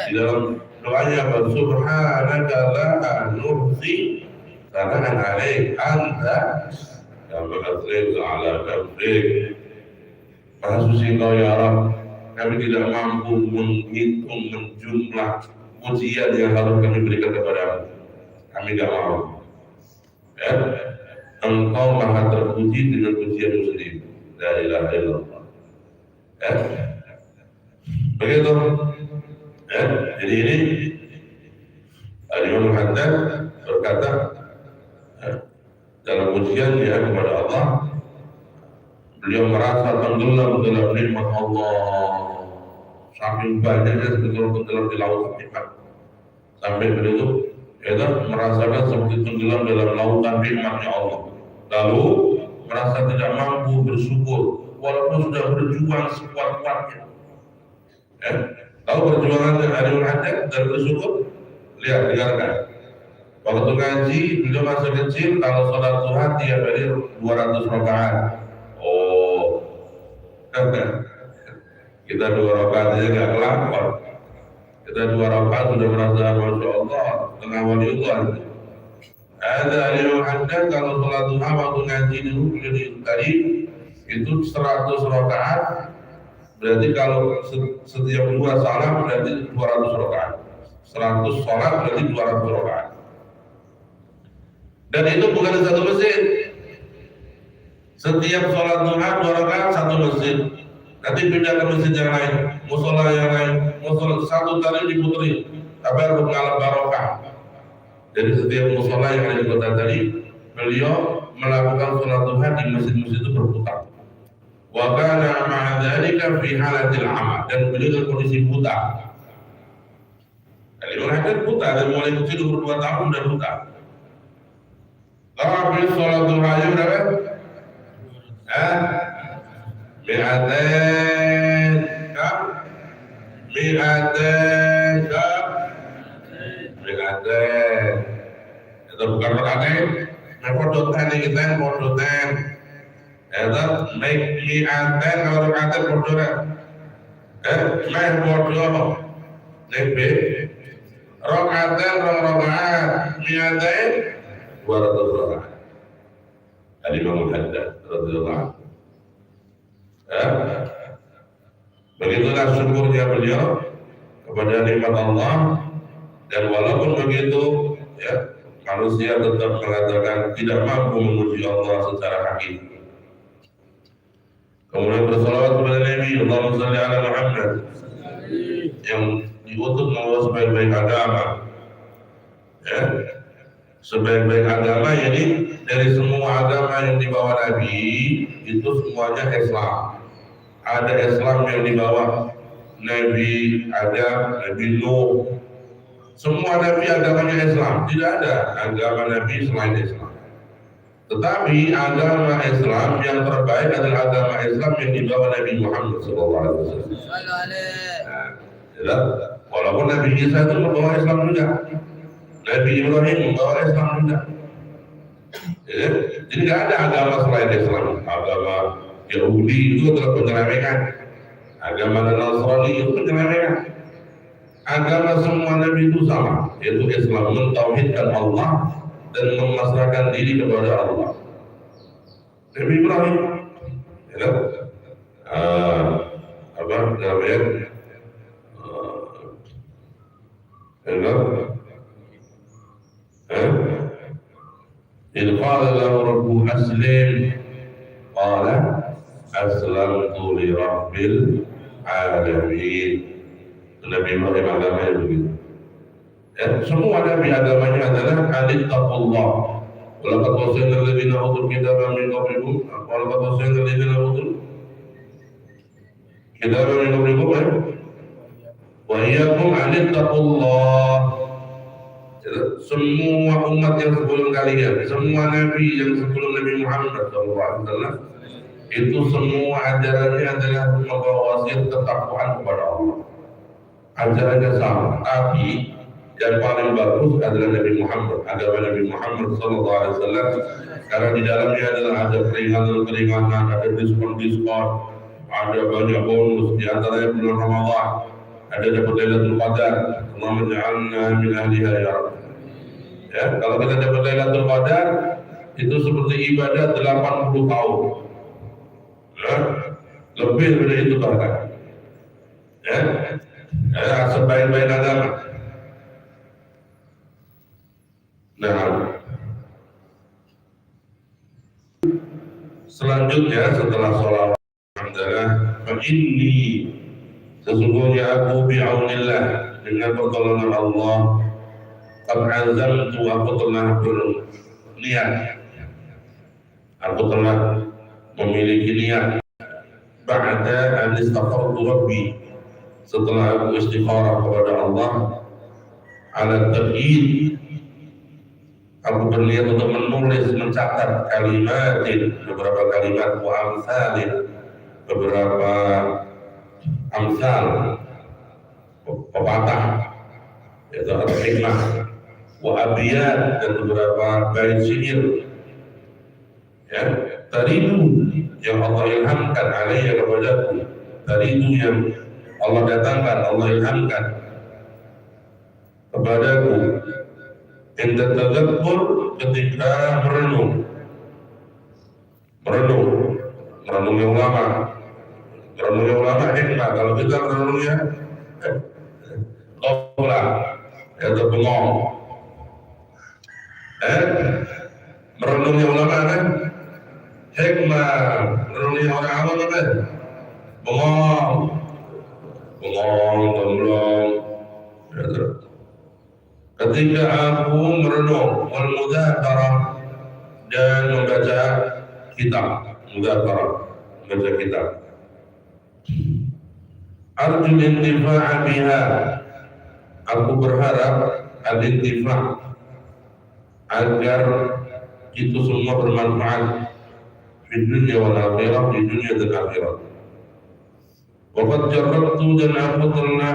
di dalam doanya, subhanaka la nuhsi sana'an alaik anta kama asnaita ala nafsik. Maha suci Engkau ya Rabb, kami tidak mampu menghitung, menjumlah pujian yang harus kami berikan kepadamu. Kami tidak mampu. Ya, Engkau maha terpuji dengan pujianmu sendiri. La ilaha illallah. Ya, begitu. Ya, jadi ini Imam Haddad berkata dalam pujiannya kepada Allah, beliau merasa tenggelam dalam nikmat Allah, saking banyaknya tenggelam di lautan nikmat, sampai beliau merasakan seperti tenggelam dalam lautan nikmatnya Allah. Lalu merasa tidak mampu bersyukur walaupun sudah berjuang sekuat-kuatnya. Lalu perjuangan Imam Haddad dan bersyukur, Lihat, dengarkan. Waktu ngaji, beliau masih kecil, kalau sholat duha tiap hari 200 rakaat. Oh, kita 2 rakaat aja nggak kelakon. Kita 2 rakaat sudah merasa Masya Allah, tengah waliullah. Ada Imam Haddad kalau sholat duha waktu ngaji dulu tadi itu 100 rakaat. Berarti kalau setiap 2 salam berarti 200 rakaat. 100 sholat berarti 200 rakaat. Dan itu bukan di satu masjid. Setiap sholat duha 2 rakaat satu masjid. Nanti pindah ke masjid yang lain, musola yang lain, musola satu kali diputri. Tapi harus mengalami barokah. Jadi setiap musola yang ada di kota tadi, beliau melakukan sholat duha di masjid-masjid itu berputar. Wa kana ma'a dzalika fi halatil ama, dan beliau dalam kondisi buta. Imam Haddad buta, dari mulai kecil umur 2 tahun dan buta. Tapi sholat duhanya berapa? Mi'atain kah? Mi'atain kah? Mi'atain. Itu bukan rakatain. Podotan ini kita yang podotan. Itu mi'atain kalau rakatain podotan. Meh podo. Nebe. Rakatain rakaat. Mi'atain 200 rakaat. Al-Imam Haddad radhiyallahu anhu. Begitulah syukurnya beliau kepada nikmat Allah. Dan walaupun begitu, ya, manusia tetap mengatakan tidak mampu memuji Allah secara hakiki. Kemudian bersalawat kepada Nabi Allahumma shalli ala Muhammad yang diutus membawa sebaik-baik agama. Ya, sebaik-baik agama ini dari semua agama yang dibawa Nabi itu semuanya Islam. Ada Islam yang dibawa Nabi Adam, Nabi Nuh. Semua Nabi agamanya Islam. Tidak ada agama Nabi selain Islam. Tetapi agama Islam yang terbaik adalah agama Islam yang dibawa Nabi Muhammad SAW. Walaupun Nabi Isa itu membawa Islam juga, Nabi Ibrahim membawa Islam juga. Ya, jadi tidak ada agama selain Islam. Agama Yahudi itu adalah penyelewengan. Agama Nasrani itu penyelewengan. Agama semua Nabi itu sama, yaitu Islam, mentauhidkan Allah dan memasrahkan diri kepada Allah. Nabi Ibrahim, ya, apa namanya? إذ قال له ربه أسلم قال أسلمت لرب العالمين. Nabi Ibrahim agamanya begitu. Ya, semua Nabi agamanya adalah anittaqullah. Walaqad wasaina alladziina utul kitaba min qablikum, walaqad wasaina alladziina utul kitaba min qablikum wa iyyakum anittaqullah. Semua umat yang sebelum kalian, semua Nabi yang sebelum Nabi Muhammad SAW, itu semua ajarannya adalah membawa wasiat ketakwaan kepada Allah. Ajarannya sama, tapi yang paling bagus adalah Nabi Muhammad, agama Nabi Muhammad SAW, karena di dalamnya adalah ada keringanan, ada diskon, ada banyak bonus, di antaranya bulan Ramadan, ada dapat Lailatul Qadar. Allahumma ja'alna min ahliha ya Rabb. Ya, kalau kita dapat Lailatul Qadar itu seperti ibadah 80 tahun. Ya, lebih dari itu bahkan. Ya, sebaik-baik agama. Nah, selanjutnya setelah sholat alhamdulillah, ini sesungguhnya aku bi'aunillah, dengan pertolongan Allah, qad azamtu, aku telah berniat, aku telah memiliki niat, ba'da an istaghfartu rabbi, setelah aku istikharah kepada Allah, ala tab'id, aku berniat untuk menulis, mencatat kalimatin, beberapa kalimat, wa amsalin, beberapa amsal, pepatah, yaitu al-hikmah, wa abiyat, dan beberapa bait syair, ya, taridu yang Allah ilhamkan alaiya kepadaku, taridu yang Allah datangkan, Allah ilhamkan kepadaku, inda tadzakkur, ketika merenung yang ulama, hikmah. Kalau kita merenungnya goflah, yaitu bengong. Merenungnya ulama kan hikmah, merenungnya orang awam kan bengong, gemblong. Ketika aku merenung, wal mudzakarah, dan membaca kitab, membaca kitab. Arjul intifa'a biha, aku berharap al-intifa' agar itu semua bermanfaat di dunia wal akhirah, di dunia dan akhirat. Waqad jarrabtu, dan aku telah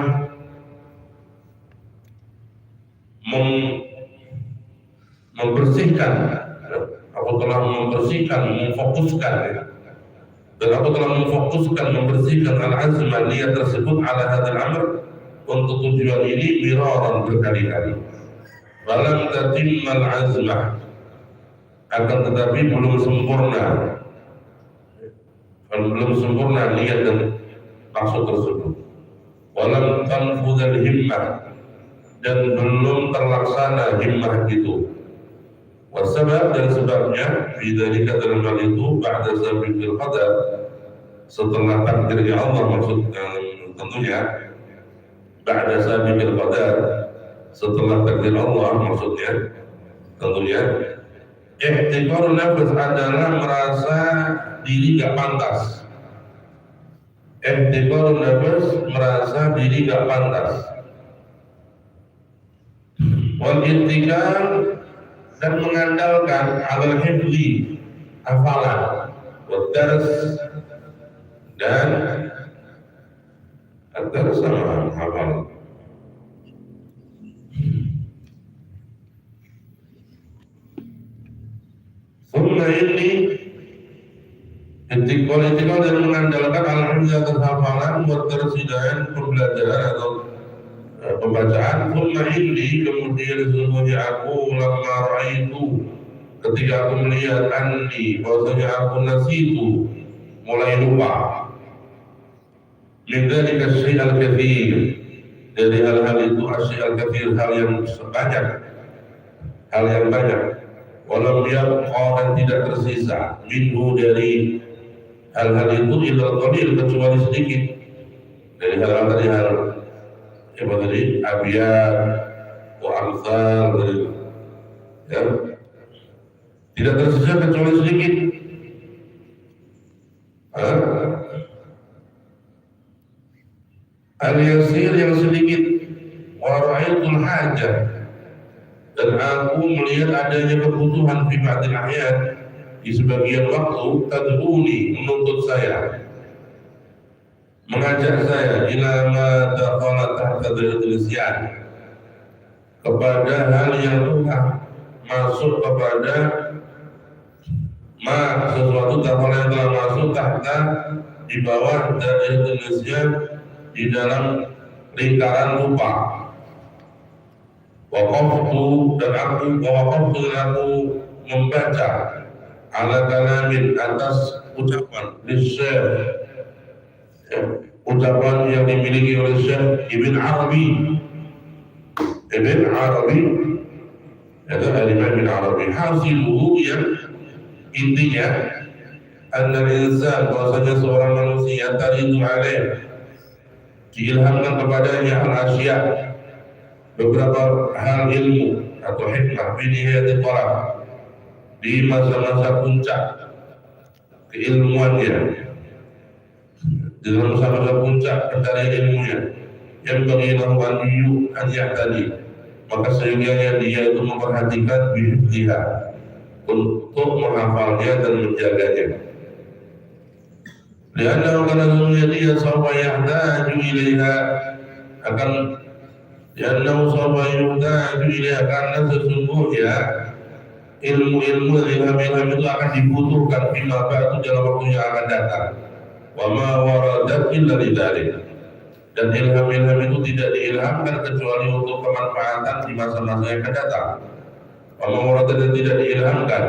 memfokuskan, membersihkan al-azmah, niat tersebut, ala hadzal amr, untuk tujuan ini, miraran, berkali-kali. Falam tatimmal azmah, akan tetapi belum sempurna niat dan maksud tersebut. Walam tanfudhal himmah, dan belum terlaksana himmah itu. Wasabab, dan sebabnya, bidzalika, dalam hal itu, ba'da sabiqil qadar, setelah takdirnya Allah, tentunya ba'da sabiqil qadar, setelah takdir Allah, maksudnya tentunya ihtiqarun nafs adalah merasa diri gak pantas. Ihtiqarun nafs, merasa diri gak pantas. Wal ittikal, dan mengandalkan alal hifzi, hafalan, wad dars, dan ad-dars sama hafalan. Summa ini intikal, dan mengandalkan al-hifzi atas hafalan, wad dars, dan pembelajaran atau pembacaan. Summa ini, kemudian sesungguhnya aku, lamma ra'aitu, ketika aku melihat, anni, bahwasanya aku nasitu, mulai lupa, min dzalika syai' al-katsir, dari hal-hal itu, asy-syai' al-katsir, hal yang banyak, walam yabqa, dan tidak tersisa, minhu, dari hal-hal itu, illa qalil, kecuali sedikit, dari hal abiyat wa amsal, ya, tidak tersisa kecuali sedikit. Al-yasir, yang sedikit. Wa ra'aitul hajah, dan aku melihat adanya kebutuhan fi ba'dil ahyan, di sebagian waktu, tad'uni, menuntut saya, mengajak saya, ila ma dakhala tahta darajatil isyan, kepada hal yang telah masuk kepada sesuatu dakhala yang telah masuk tahta, di bawah darajatil isyan, di dalam lingkaran lupa. Waqaftu, dan aku membaca, ala kalamin, atas ucapan, lisyekh, ucapan yang dimiliki oleh Syekh Ibn Arabi, yaitu Al-Imam Ibn Arabi. Hasiluhu, yang intinya, anna al-insan, bahwasanya seorang manusia, taridu alaih, diilhamkan kepadanya, al-asya, beberapa hal ilmu atau hikmah, binihayatil talab, di masa-masa puncak keilmuannya, di dalam masa-masa puncak pencarian ilmunya, yang bagi lahu an yahtadi, maka seyogianya dia itu memperhatikan bihifziha, untuk menghafalnya dan menjaganya. Lianna, karena sesungguhnya dia sawfa yahtaju ilaiha, akan Ya sawfa yuhtaju ilaiha, karena sesungguhnya ilmu-ilmu ilham-ilham itu akan dibutuhkan bima ba'du dalam waktu yang akan datang. Wa ma waradat illa lidzalik. Dan ilham-ilham itu tidak diilhamkan kecuali untuk kemanfaatan di masa-masa yang akan datang. Wa ma waradat, dan tidak diilhamkan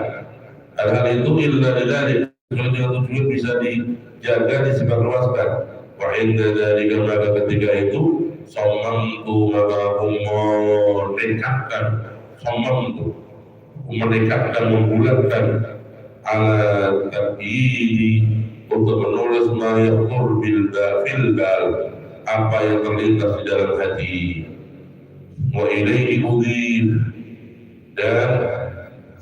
hal-hal itu illa lidzalik, kecuali dengan tujuan bisa dijaga, disebarluaskan. Wa inda dzalika, maka ketika itu samamtu, maka aku meningkatkan, membulatkan ala tabidi, untuk menulis ma yaqur bil bal, apa yang terlintas di dalam hati. Wa ilaihi udhif, dan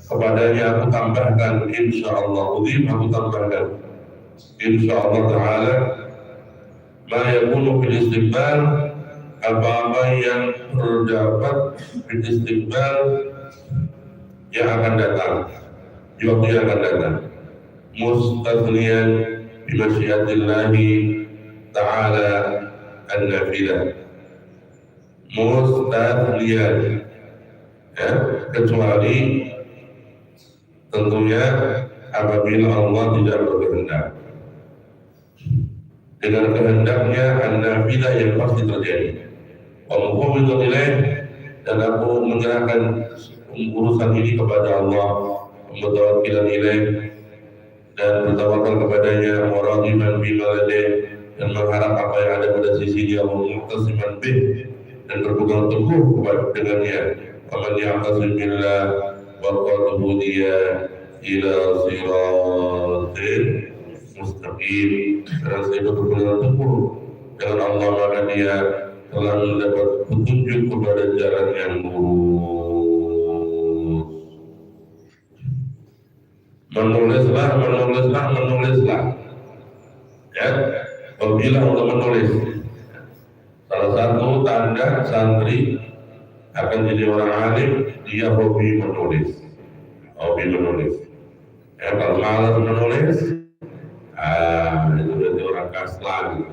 kepadanya aku tambahkan, insyaallah, udhif, aku tambahkan insyaallah ta'ala, ma yakunu fil istiqbal, apa-apa yang terdapat fil istiqbal, yang akan datang, di waktu yang akan datang. Mustathniyan bi masyiatillahi ta'ala an-nafilah. Mustathniyan, ya, kecuali tentunya apabila Allah tidak berkehendak. Dengan kehendaknya an-nafilah yang pasti terjadi. Wa mufawwidun ilaih, dan aku menyerahkan urusan ini kepada Allah, mutawakkilan ilaih, dan bertawakal kepadanya, waradiman bima ladaih, dan mengharap apa yang ada pada sisi dia, muqtasiman bih, dan berpegang teguh dengannya. Faman ya'tasim billah faqad hudiya ila siratin mustaqim. Karena saya berpegang teguh dengan Allah, maka dia telah mendapat petunjuk kepada jalan yang lurus. Menulislah, ya, apabila untuk menulis, salah satu tanda santri akan jadi orang alim, dia hobi menulis. Ya, kalau malas menulis, itu berarti orang kaslan.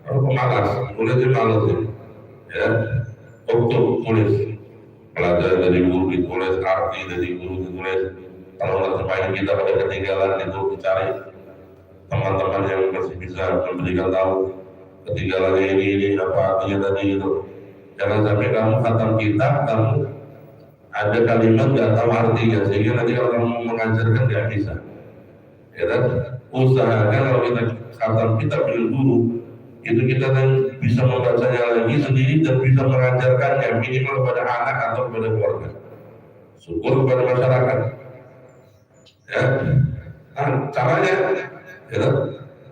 Kalau pemalas, nulisnya malas, ya, untuk tulis, pelajaran dari guru ditulis, arti dari guru ditulis. Kalau nggak supaya kita pada ketinggalan, itu dicari teman-teman yang masih bisa memberikan tahu ketinggalannya ini apa artinya tadi itu. Jangan sampai kamu khatam kitab, kamu ada kalimat nggak tahu artinya, sehingga nanti kalau kamu mengajarkan nggak bisa. Ya kan? Usahakan kalau kita khatam kitab dengan guru, itu kita kan bisa membacanya lagi sendiri dan bisa mengajarkannya minimal kepada anak atau kepada keluarga. Syukur kepada masyarakat. Ya, nah, caranya, ya,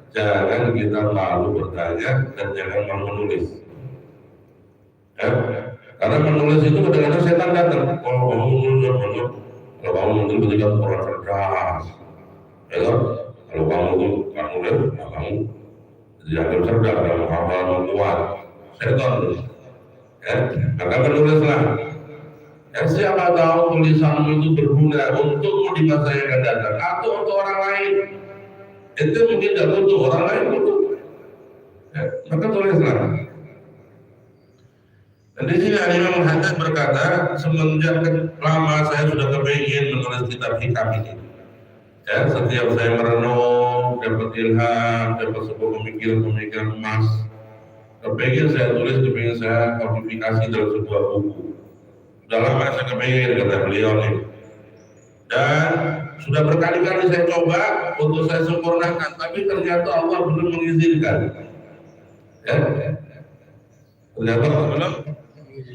jangan kita malu bertanya dan jangan malu menulis. Ya, karena menulis itu kadang-kadang setan datang. Kalau kamu menulis ketika orang cerdas, ya kan? Kalau kamu tuh nggak nulis, kamu dianggap cerdas, kamu hafal kuat, setan. Ya, maka menulislah. Ya, siapa tahu tulisanmu itu berguna untukmu di masa yang akan datang atau untuk orang lain. Itu mungkin tidak untuk orang lain untuk. Ya, maka tulislah. Dan di sini Imam Haddad berkata, semenjak lama saya sudah kepingin menulis kitab hikam ini. Ya, setiap saya merenung, dapat ilham, dapat sebuah pemikiran emas, kepingin saya tulis, kepingin saya kodifikasi dalam sebuah buku. Sudah lama saya kepingin, kata beliau nih. Dan sudah berkali-kali saya coba untuk saya sempurnakan, tapi ternyata Allah belum mengizinkan. Ya, ternyata Allah belum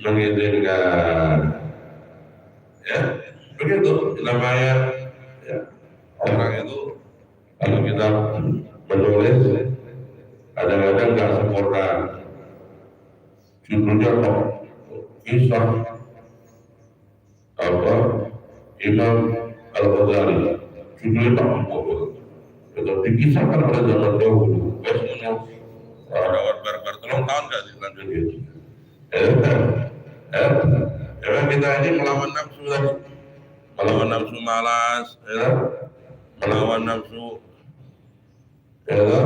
mengizinkan. Ya, begitu namanya. Ya, orang itu kalau kita menulis kadang-kadang nggak sempurna. Judulnya kok kisah apa Imam Al-Ghazali, judulnya tak membuat itu dikisahkan pada zaman dahulu. Orang barbar tolong tahun nggak sih lanjut gitu. Memang kita ini melawan nafsu tadi, melawan nafsu malas, ya, melawan nafsu, ya,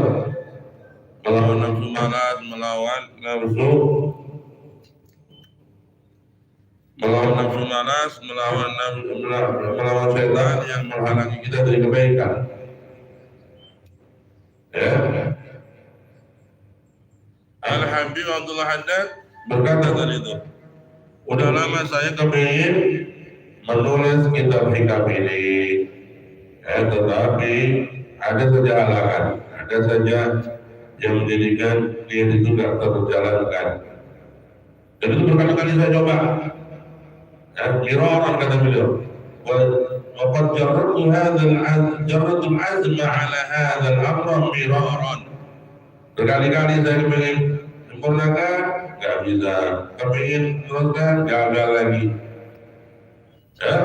melawan nafsu malas, melawan nafsu melawan nafsu malas, melawan setan yang menghalangi kita dari kebaikan. Ya. Al-Habib Abdullah Haddad berkata tadi itu, udah lama saya kepingin menulis kitab hikam ini, tetapi ada saja halangan, ada saja yang menjadikan niat itu tidak terjalankan. Dan itu berkali-kali saya coba. Miraran kata beliau. Waqad jarratu al-azma ala hadha al-amr miraran. Berkali-kali saya kepingin sempurnakan, nggak bisa. Kepingin teruskan, gagal lagi. Ya.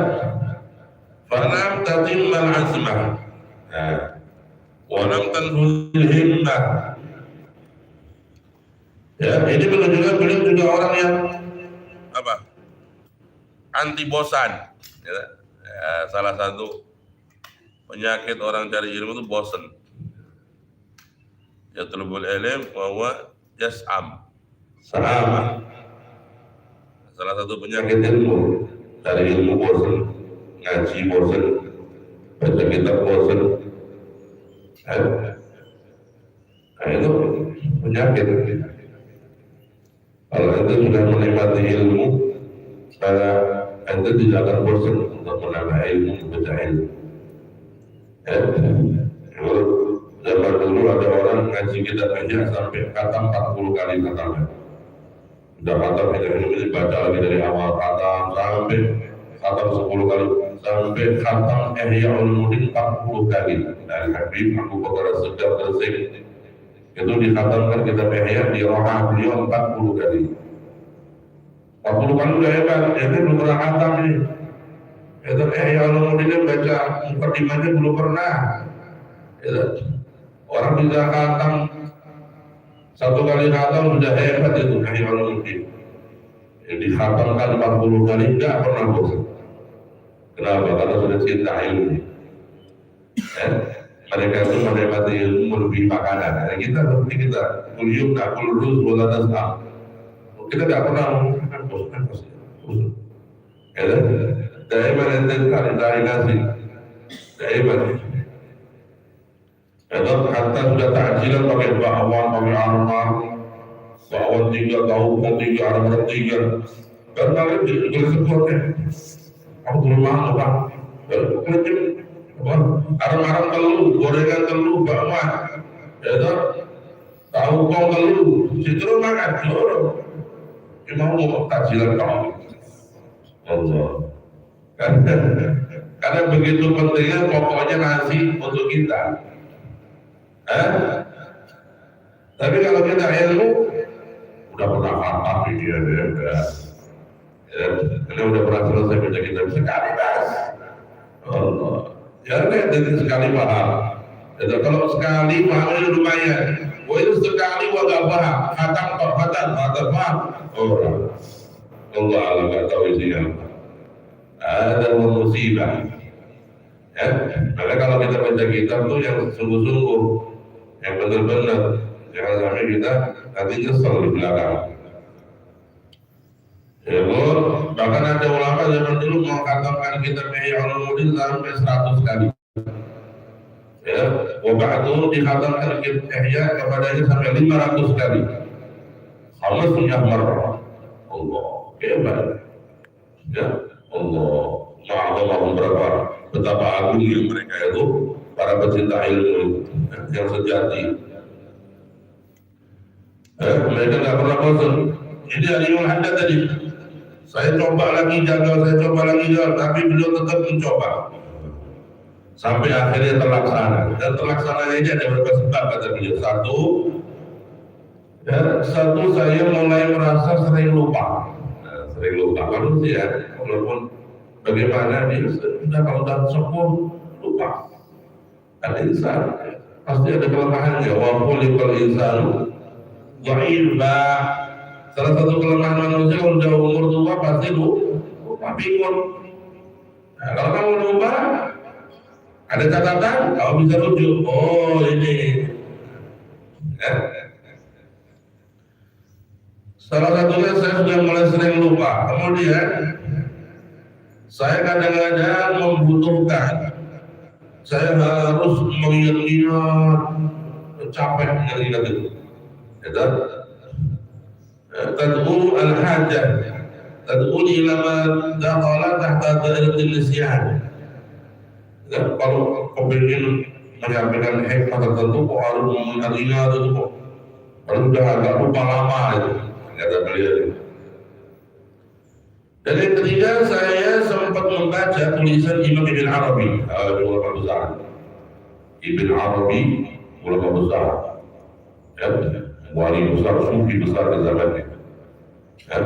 Falam tatimmal azmah. Walam tanfuzil himmah. Ya, ini menunjukkan beliau juga orang yang apa? Anti bosan. Ya, salah satu penyakit orang cari ilmu itu bosan. Ya talabul ilm wa yas'am. Sama. Salah satu penyakit ilmu, cari ilmu bosan, ngaji bosan, baca kitab bosan. Nah, itu penyakit. Kalau anda sudah menikmati ilmu, anda tidak akan bosan untuk menambah ilmu, membaca ilmu. Zaman dulu ada orang ngaji kitab aja sampai khatam 40 kali khatamnya. Sudah khatam kitab ini baca lagi dari awal khatam sampai khatam 10 kali, sampai khatam Ihya Ulumuddin 40 kali. Dari Habib Abu Bakar As-Siddiq Gresik itu dikhatamkan kitab Ihya di rohah beliau 40 kali. 40 kali udah hebat, ini belum pernah khatam ini. Kitab Ihya Ulumuddin baca mukadimahnya belum pernah. Orang bisa khatam 1 kali khatam sudah hebat itu Ihya Ulumuddin. Jadi khatamkan 40 kali enggak pernah bosan. Kenapa? Karena sudah cinta ilmu. Mereka itu menikmati ilmu melebihi makanan. Kita seperti kita kuliah tak kulurus bola tasam. Kita tidak pernah makan bosan. Daiman ente dari nasi. Daiman. Hatta sudah takjilan pakai bakwan, pakai armar, bakwan 3, tahu 3, armar 3. Karena itu sebutnya. Aku belum mau Pak. Arang-arang telur, gorengan telur, bakwan, tahu kong telur, situ makan telur. Cuma mau takjilan kamu. Allah. Karena begitu pentingnya pokoknya nasi untuk kita. Tapi kalau kita ilmu, udah pernah khatam dia bebas. Karena udah pernah selesai baca kitab sekali bas. Allah. Ya dari sekali paham. Jadi kalau sekali paham itu lumayan. Wah itu sekali gak paham. Khatam paham. Orang. Allah Allah gak tahu isinya. Ada musibah. Ya. Maka kalau kita baca kitab tuh yang sungguh-sungguh, yang benar-benar, jangan sampai kita nanti nyesel di belakang. Ya, bahkan ada ulama zaman dulu mengatakan kitab Ihya Ulumuddin sampai 100 kali. Ya, wabah itu dikatakan kitab Ihya kepadanya sampai 500 kali. Khamsnya marrah. Allah, hebat. Ya, Allah. Ma'adallahu berapa betapa agungnya mereka itu para pecinta ilmu yang sejati. Mereka nggak pernah bosan. Ini dari Imam Haddad tadi. Saya coba lagi jaga, tapi beliau tetap mencoba sampai akhirnya terlaksana. Dan terlaksananya ini ada beberapa sebab kata beliau. Satu, saya mulai merasa sering lupa. Sering lupa manusia, walaupun bagaimana dia sudah kalau sudah sepuh lupa. Dan insan pasti ada kelemahannya. Wa khuliqal insanu dha'ifa. Salah satu kelemahan manusia kalau sudah umur tua pasti lupa bingung. Nah, kalau kamu lupa, ada catatan, kamu bisa rujuk. Oh ini. Salah satunya saya sudah mulai sering lupa. Kemudian Saya kadang-kadang membutuhkan, saya harus mengingat-ingat, capek mengingat itu. Ya, tad'u al-hajah, tad'u ila ma dakhala tahta dairatil nisyan. Ya, kalau kepingin menyampaikan hikmah tertentu kok harus mengingat itu kok. Kalau sudah agak lupa lama itu, kata beliau itu. Dan yang ketiga, saya sempat membaca tulisan Imam Ibn Arabi, ulama besar. Ibn Arabi, ulama besar, ya, wali besar, sufi besar di zamannya. Ya,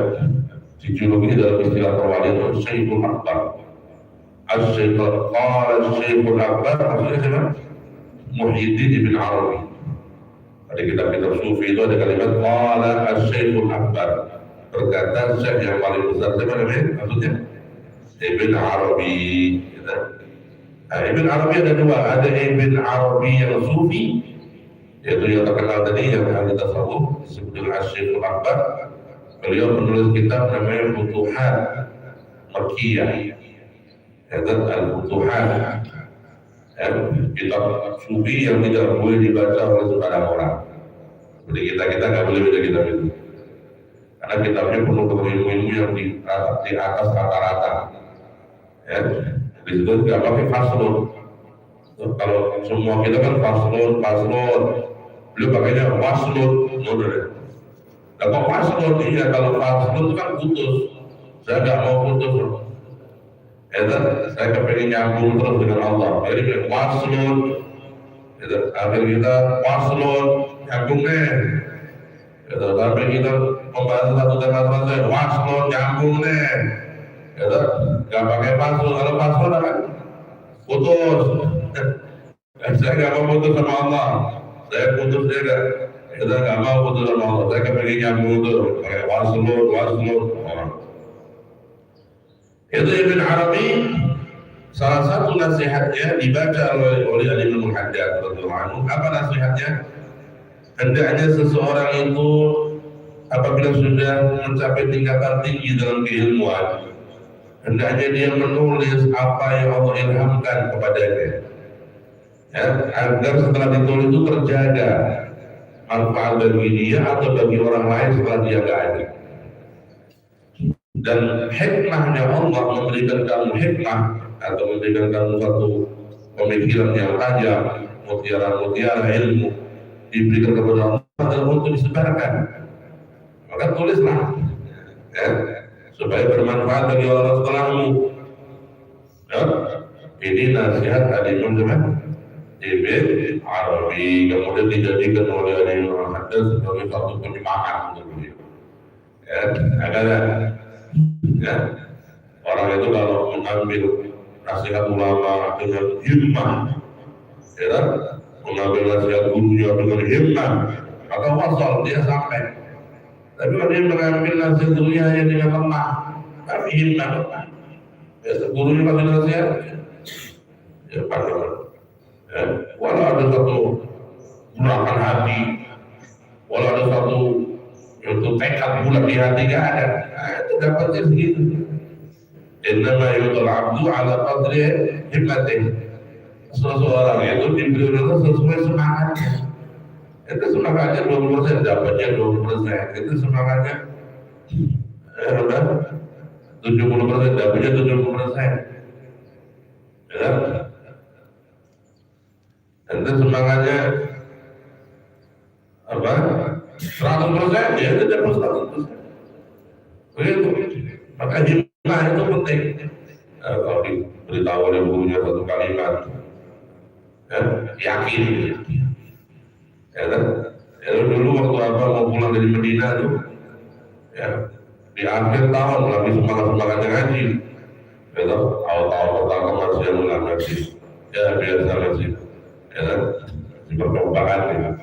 dijuluki dalam istilah perwalian itu Syekhul Akbar. Syekhul Akbar maksudnya siapa? Muhyiddin Ibn Arabi. Di kitab-kitab sufi itu ada kalimat qala Syekhul Akbar. Berkata Syekh yang paling besar, siapa namanya? Maksudnya Ibn Arabi. Nah, Ibn Arabi ada dua, ada Ibn Arabi yang sufi, yaitu yang terkenal tadi yang ahli tasawuf disebut dengan Syekhul Akbar. Beliau menulis kitab namanya Futuhat Makkiyah, yaitu Al-Futuhat, kitab sufi yang tidak boleh dibaca oleh sembarang orang. Seperti kita nggak boleh baca kitab itu, karena kitabnya penuh dengan ilmu-ilmu yang di atas rata-rata. Ya, di situ nggak pakai faslun. Kalau semua kita kan faslun, beliau pakainya waslun, nah, kok faslun? Iya, kalau faslun itu kan putus. Saya nggak mau putus. Saya kepengen nyambung terus dengan Allah. Jadi waslun. Akhir kita waslun, nyambung deh. Tapi kita membahas satu tema selesai, waslun, nyambung deh. Nggak pakai faslun. Kalau faslun apa? Putus. Saya nggak mau putus sama Allah. Saya putus dia nggak mau putus sama Allah. Saya kepengen nyambung tuh, pakai waslun. Itu Ibn Arabi, salah satu nasihatnya dibaca oleh Imam Haddad radhiyallahu anhu. Apa nasihatnya? Hendaknya seseorang itu apabila sudah mencapai tingkatan tinggi dalam keilmuan, hendaknya dia menulis apa yang Allah ilhamkan kepadanya, ya, agar setelah ditulis itu terjaga manfaat bagi dia atau bagi orang lain setelah dia nggak ada. Dan hikmahnya Allah memberikan kamu hikmah atau memberikan kamu satu pemikiran yang tajam, mutiara ilmu diberikan kepada Allah adalah untuk disebarkan. Maka tulislah, ya, supaya bermanfaat bagi orang setelahmu. Ya, ini nasihat Imam Ibn Arabi, kemudian dijadikan oleh Imam Haddad sebagai satu penyemangat untuk beliau. Ya, ya, orang itu kalau mengambil nasihat ulama dengan himmah, ya, mengambil nasihat gurunya dengan himmah, maka wasal dia sampai. Tapi kalau dia mengambil nasihat gurunya hanya dengan lemah, tapi himmah, ya, gurunya kasih nasihat, ya pandangan. Ya, walau ada satu gerakan hati, walau ada satu itu tekad bulat di hati, gak ada. Nah, itu dapatnya segitu. Innama yutul abdu ala qadri himmatih. Seseorang itu diberi Allah sesuai semangatnya. Itu semangatnya 20%, dapatnya 20%. Itu semangatnya udah 70%, dapatnya 70%. Ya. Itu semangatnya apa? 100%, ya itu dapat 100%. Begitu. Maka himmah itu penting. Kalau diberitahu oleh gurunya satu kalimat, ya, yakin. Ya kan? Ya, dulu waktu Abah mau pulang dari Medina itu, ya, di akhir tahun lagi semangat-semangatnya ngaji. Ya kan? Awal-awal pertama masih yang mulai ngaji. Ya biasa ngaji. Ya kan? Di percobaan ya.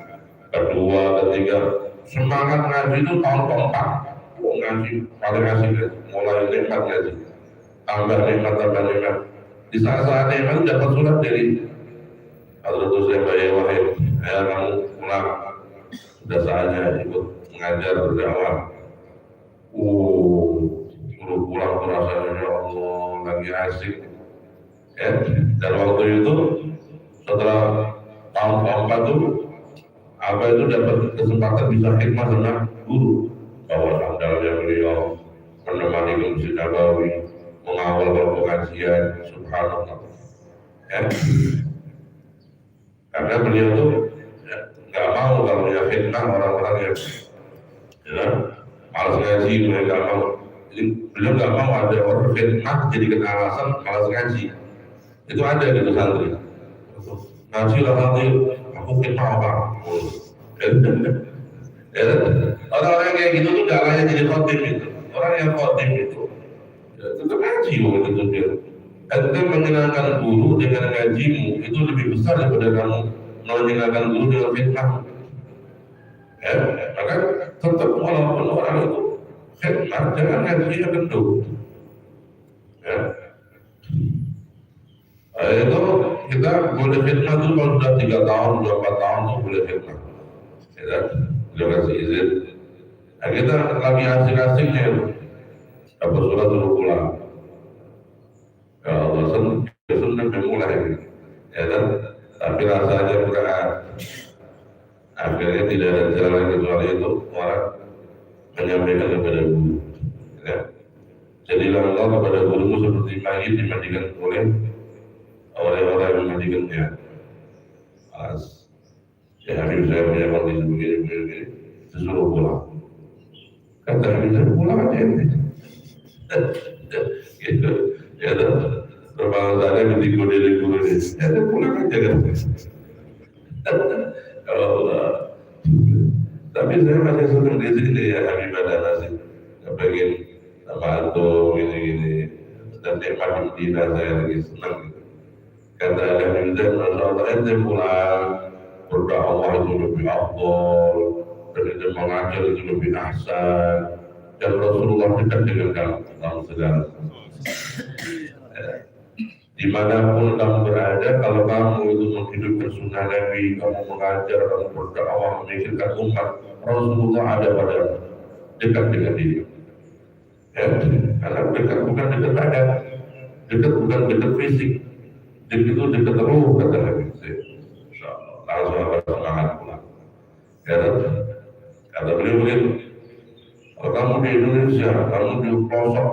Kedua, ketiga, semangat ngaji itu tahun keempat. Ngaji paling asik, mulai nikmat ngaji, tambah nikmat. Di saat-saat nikmat dapat surat dari Hadratus Syekh Wahid, ya kamu pulang, sudah saatnya ikut mengajar berdakwah. Guru pulang terasa, ya Allah, lagi lagi asik. Ya, dan waktu itu setelah tahun keempat itu Abah itu dapat kesempatan bisa khidmat dengan guru, bahwa sandalnya beliau menemani ke Masjid Nabawi, mengawal pengajian, subhanallah. Ya. Karena beliau itu ya, nggak mau kalau ya khidmat orang-orang yang ya, malas ngaji, mereka nggak mau. Jadi beliau nggak mau ada orang khidmat jadikan alasan malas ngaji. Itu ada gitu santri. Ngaji lah nanti aku khidmat apa? Ya, orang-orang yang kayak gitu tuh gak layak jadi khotib itu. Orang yang khotib itu ya, tetap ngaji gitu dia. Anda menyenangkan guru dengan ngajimu itu lebih besar daripada kamu menyenangkan guru dengan fitnah. Ya, maka tetap walaupun orang itu fitnah, jangan ngajinya gendut. Ya. Itu kita boleh fitnah itu kalau sudah 3 tahun, 4 tahun itu boleh fitnah. Ya, beliau kasih izin. Nah, kita lagi asik-asiknya dapat surat suruh pulang. Ya Allah senang memulai, ya kan? Tapi rasanya berat. Akhirnya tidak ada jalan kecuali itu orang menyampaikan kepada guru. Ya. Jadilah engkau kepada gurumu seperti mayit dimandikan oleh orang yang memandikannya. Ya Habib saya punya kondisi begini, disuruh pulang. Kata Habib saya pulang aja ini. Gitu, ya kan? Perbalansannya ketika dari guru ini, ya pulang aja kan. Allah. Tapi saya masih senang di sini ya Habib ada nasi. Saya pengen sama antum ini dan nikmat di Medina saya lagi senang. Kata Habib saya, Masya Allah, ente pulang. Berdakwah itu lebih afdol, dan itu mengajar itu lebih ahsan, dan Rasulullah dekat dengan kamu dalam segala dimanapun kamu berada. Kalau kamu itu menghidupkan sunnah Nabi, kamu mengajar, kamu berdakwah, memikirkan umat, Rasulullah ada pada dekat dengan diri. Ya, karena dekat bukan dekat badan, dekat bukan dekat fisik, dekat itu dekat roh, kata Nabi. Langsung ada semangat pulang. Ya, kata beliau begitu. Kalau kamu di Indonesia, kamu di pelosok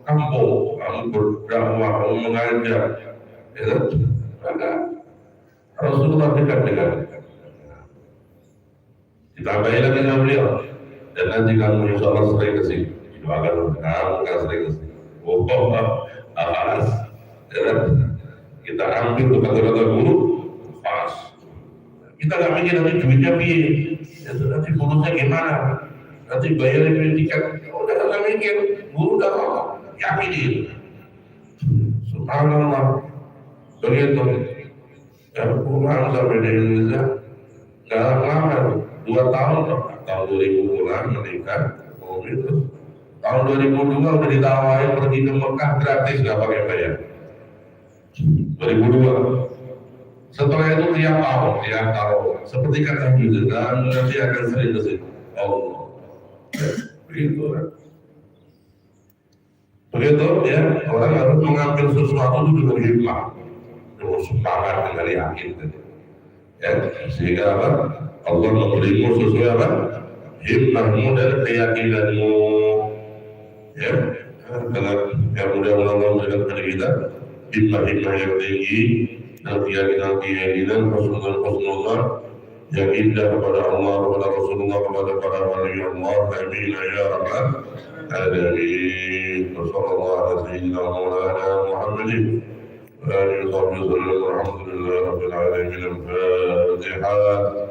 kampung, kamu berdakwah, kamu mengajar, ya, maka Rasulullah dekat dengan. Ditambahi lagi sama beliau. Dan nanti kamu insya Allah sering kesini. Doakan kamu kan sering kesini. Oh, alas, ya, kita ambil tuh kata-kata guru, pas. Kita nggak mikir nanti duitnya piye, ya, nanti bonusnya gimana, nanti bayarin tiket, udah nggak mikir, guru udah ngomong, yakinin. Subhanallah, begitu. Ya pulang sampai di Indonesia, nggak lama, 2 tahun, tahun 2000 pulang menikah, itu. Tahun 2002 udah ditawarin pergi ke Mekah gratis, nggak pakai bayar. 2002. Setelah itu tiap tahun, seperti kata Yudhid, dan nanti akan sering ke situ. Allah, begitu kan? Begitu ya, orang harus mengambil sesuatu itu dengan hikmah, dengan semangat, dengan yakin. Ya, sehingga apa? Allah memberimu sesuai apa? Hikmahmu dan keyakinanmu. Ya, dengan yang mudah-mudahan Allah memberikan kepada kita hikmah-hikmah yang tinggi. Dan keyakinan Rasulullah yang indah kepada Allah, kepada Rasulullah, kepada para wali Allah. Amin ya rabbal alamin. Wassallallahu ala sayyidina Maulana Muhammadin wa alihi wa sahbihi wa sallam. Alhamdulillah rabbil alamin. Al-Fatihah.